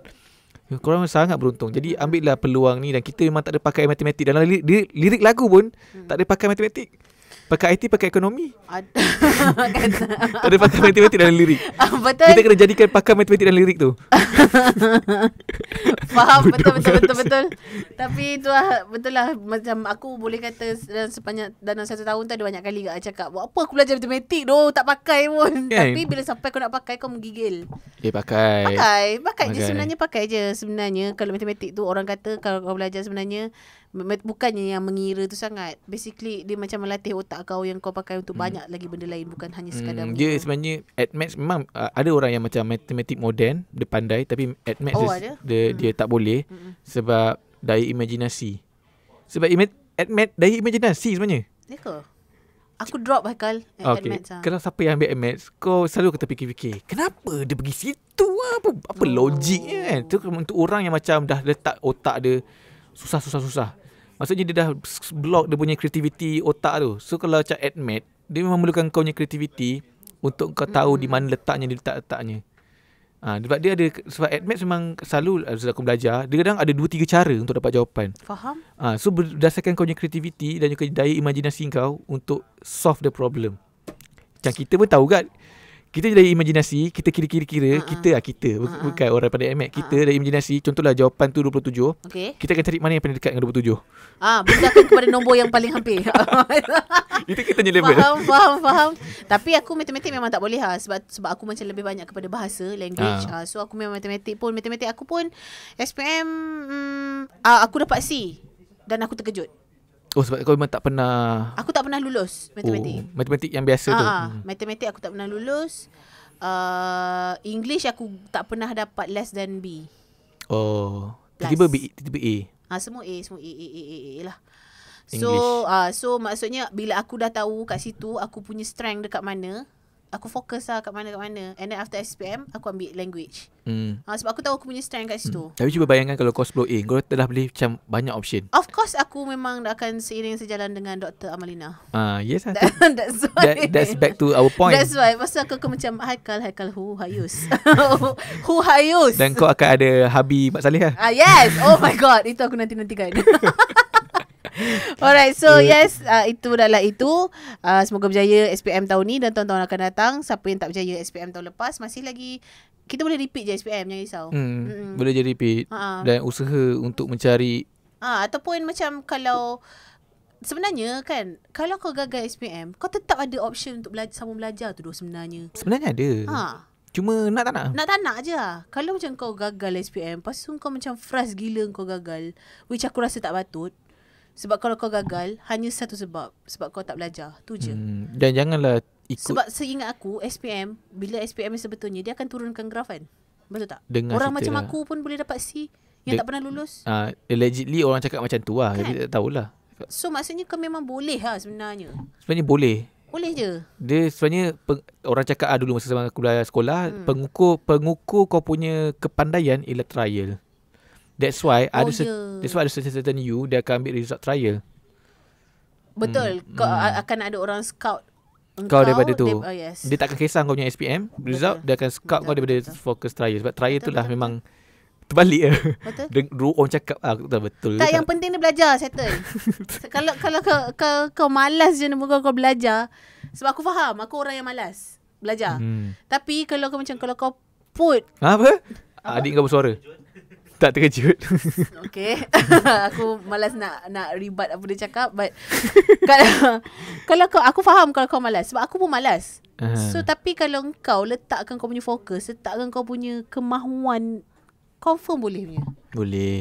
Korang sangat beruntung. Jadi ambillah peluang ni. Dan kita memang tak ada pakai matematik. Dalam lirik lagu pun tak ada pakai matematik. Pakai IT, pakai ekonomi. Kan? Tak ada pakar matematik dan lirik. Betul. Kita kena jadikan pakar matematik dan lirik tu. Faham. Betul. Tapi itu lah, betul lah. Macam aku boleh kata dalam 1 tahun tu ada banyak kali kak cakap, buat apa aku belajar matematik tu, tak pakai pun. Kan? Tapi bila sampai kau nak pakai, kau menggigil. Pakai Pakai je sebenarnya. Pakai je sebenarnya. Kalau matematik tu orang kata kalau kau belajar sebenarnya bukannya yang mengira tu sangat. Basically dia macam melatih otak kau yang kau pakai untuk banyak lagi benda lain, bukan hanya sekadar dia sebenarnya at maths memang ada orang yang macam matematik moden dia pandai, tapi at maths dia tak boleh sebab daya imajinasi. Sebab at maths daya imajinasi sebenarnya. Ya ke? Aku drop Haikal at maths. Kalau siapa yang ambil at maths, kau selalu kata fikir-fikir, kenapa dia pergi situ? Apa logiknya kan? Tu untuk orang yang macam dah letak otak dia susah. Maksudnya dia dah block dia punya kreativiti otak tu. So kalau macam at maths, dia memang memerlukan kau punya kreativiti untuk kau tahu di mana letaknya, sebab dia ada, sebab at maths memang selalu aku belajar, dia kadang ada 2-3 cara untuk dapat jawapan. Faham? So berdasarkan kau punya kreativiti dan juga daya imajinasi kau untuk solve the problem. Macam kita pun tahu kan, kita daya imajinasi, kita kira-kira, bukan orang pandai MX, kita daya imajinasi, contohlah jawapan tu 27, kita akan cari mana yang paling dekat dengan 27. Berdasarkan kepada nombor yang paling hampir. Itu kita punya level. Faham. Tapi aku matematik memang tak boleh sebab aku macam lebih banyak kepada bahasa, language. So aku memang matematik aku pun SPM aku dapat C dan aku terkejut. Sebab kau memang tak pernah. Aku tak pernah lulus matematik. Matematik yang biasa tu. Matematik aku tak pernah lulus. English aku tak pernah dapat less than B. Tiba-tiba B, tiba-tiba A. Semua A lah. English. So maksudnya bila aku dah tahu kat situ aku punya strength dekat mana, aku fokus lah kat mana. And then after SPM aku ambil language. Sebab aku tahu aku punya strength kat situ. Tapi cuba bayangkan kalau kau 10A, kau dah boleh macam banyak option. Of course aku memang akan seiring sejalan dengan Dr. Amalina. Yes lah. That's why. That's back to our point. That's why. Pasal aku macam Haikal who hayus. Who hayus. Dan kau akan ada Habi Mak Saleh lah. Yes. Oh my god. Itu aku nanti-nantikan. Alright, so yes, itu adalah itu. Semoga berjaya SPM tahun ni dan tahun-tahun akan datang. Siapa yang tak berjaya SPM tahun lepas, masih lagi kita boleh repeat je SPM, jangan risau. Boleh je repeat. Dan usaha untuk mencari ataupun macam kalau sebenarnya kan, kalau kau gagal SPM, kau tetap ada option untuk sambung belajar tu sebenarnya. Sebenarnya ada. Cuma nak tak nak? Nak tak nak je lah. Kalau macam kau gagal SPM, lepas tu kau macam frust gila kau gagal, which aku rasa tak patut. Sebab kalau kau gagal, hanya satu sebab kau tak belajar. Tu je. Dan janganlah ikut. Sebab seingat aku, SPM, bila SPM sebetulnya, dia akan turunkan graf kan? Betul tak? Dengar orang macam lah. aku pun boleh dapat C yang tak pernah lulus. Allegedly orang cakap macam tu lah. Kan? Kita tak tahulah. So maksudnya kau memang boleh lah sebenarnya. Sebenarnya boleh. Boleh je. Dia sebenarnya orang cakap dulu masa aku belajar sekolah, pengukur kau punya kepandaian ialah trial. That's why ada certain you dia akan ambil result trial. Betul. Kau akan ada orang scout kau daripada tu. Yes. Dia takkan kisah kau punya SPM result, dia akan scout kau daripada fokus trial. Sebab trial tu lah memang terbalik lah. Betul. Orang cakap betul. Tak, yang penting dia belajar, settle. Kalau kau malas je kau belajar. Sebab aku faham, aku orang yang malas belajar. Tapi kalau kau put apa? Adik kau bersuara. Tak terkejut. Okay. Aku malas nak ribat apa dia cakap. But kalau aku faham kalau kau malas. Sebab aku pun malas. So tapi kalau kau letakkan kau punya fokus, letakkan kau punya kemahuan, confirm boleh punya.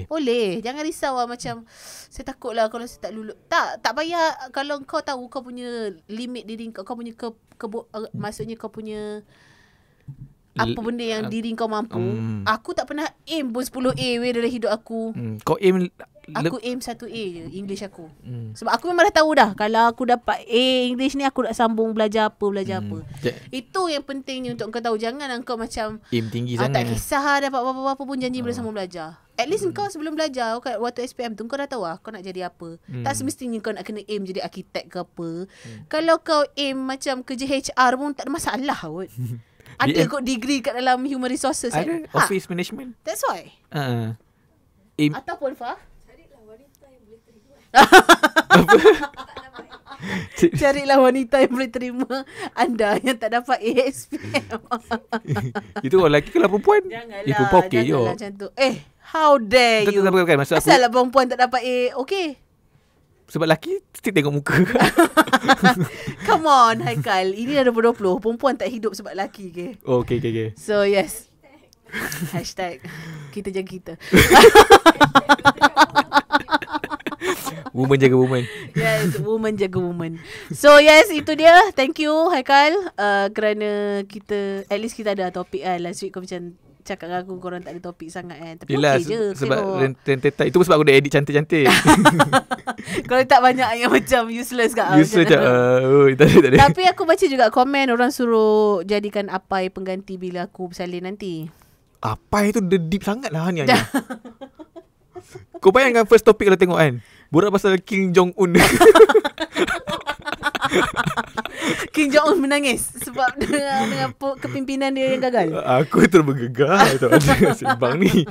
Boleh. Jangan risau lah macam saya takut lah kalau saya tak lulus. Tak payah. Kalau kau tahu kau punya limit diri kau punya maksudnya kau punya apa benda yang diri kau mampu. Aku tak pernah aim pun 10A dalam hidup aku. Kau aim Aku aim 1A je English aku. Sebab aku memang dah tahu dah, kalau aku dapat A English ni, aku nak sambung belajar apa. Itu yang pentingnya untuk kau tahu. Jangan kau macam aim tinggi sangat. Tak kisah dapat apa-apa pun janji boleh sambung belajar. At least kau sebelum belajar waktu SPM tu kau dah tahu kau nak jadi apa. Tak semestinya kau nak kena aim jadi arkitek ke apa. Kalau kau aim macam kerja HR pun tak ada masalah kot. Ada kot degree kat dalam human resources ada kan? Office management. That's why. Ataupun carilah wanita yang boleh terima. Carilah wanita yang boleh terima anda yang tak dapat ASPM. Itu orang lelaki, kalau perempuan perempuan okey je. Janganlah macam tu. How dare you. Bukan, maksud aku, Asal lah perempuan tak dapat A, okay. sebab lelaki still tengok muka. Come on Haikal, ini dah 2020. Perempuan tak hidup sebab lelaki ke. Okay. So yes. Hashtag kita jaga kita. Woman jaga woman. Yes, woman jaga woman. So yes, itu dia. Thank you Haikal, kerana kita, at least kita ada topik kan. Last week kau macam cakap dengan aku korang tak ada topik sangat kan. Tapi yelah, okey je sebab tengok. itu pun sebab aku dah edit cantik-cantik. Kalau tak banyak yang macam useless kat Useless je. Tak ada. Tapi aku baca juga komen orang suruh jadikan Apai pengganti bila aku bersalin nanti. Apai tu dia deep sangat lah Hania. Kau bayangkan first topic kalau tengok kan, borak pasal Kim Jong-un. Kim Jong-un menangis sebab dengan kepimpinan dia yang gagal. Aku terus bergegar tak ada sembang ni.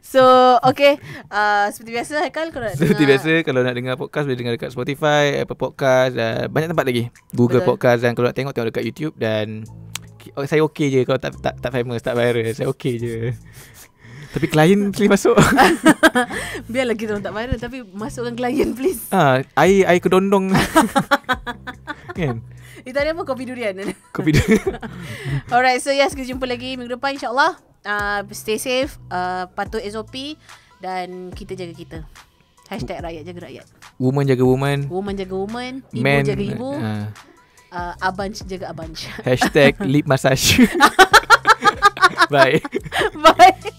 So okay, seperti biasa Haikal, kalau nak Seperti biasa, kalau nak dengar podcast boleh dengar dekat Spotify, Apple Podcast, banyak tempat lagi, Google Betul. Podcast. Dan kalau nak tengok dekat YouTube. Dan saya okey je kalau tak famous, tak viral, saya okey je. Tapi klien please masuk. Biarlah kita orang tak viral, tapi masukkan klien please. Air kedondong. Kan? Itu ada apa? Kopi durian. Kopi dia. Alright, so yes, kita jumpa lagi minggu depan insyaAllah. Stay safe, patuh SOP, dan kita jaga kita. Hashtag rakyat jaga rakyat. Woman jaga woman. Woman jaga woman. Ibu Man jaga ibu. Abanch jaga abanch. Hashtag lip massage. Bye. Bye.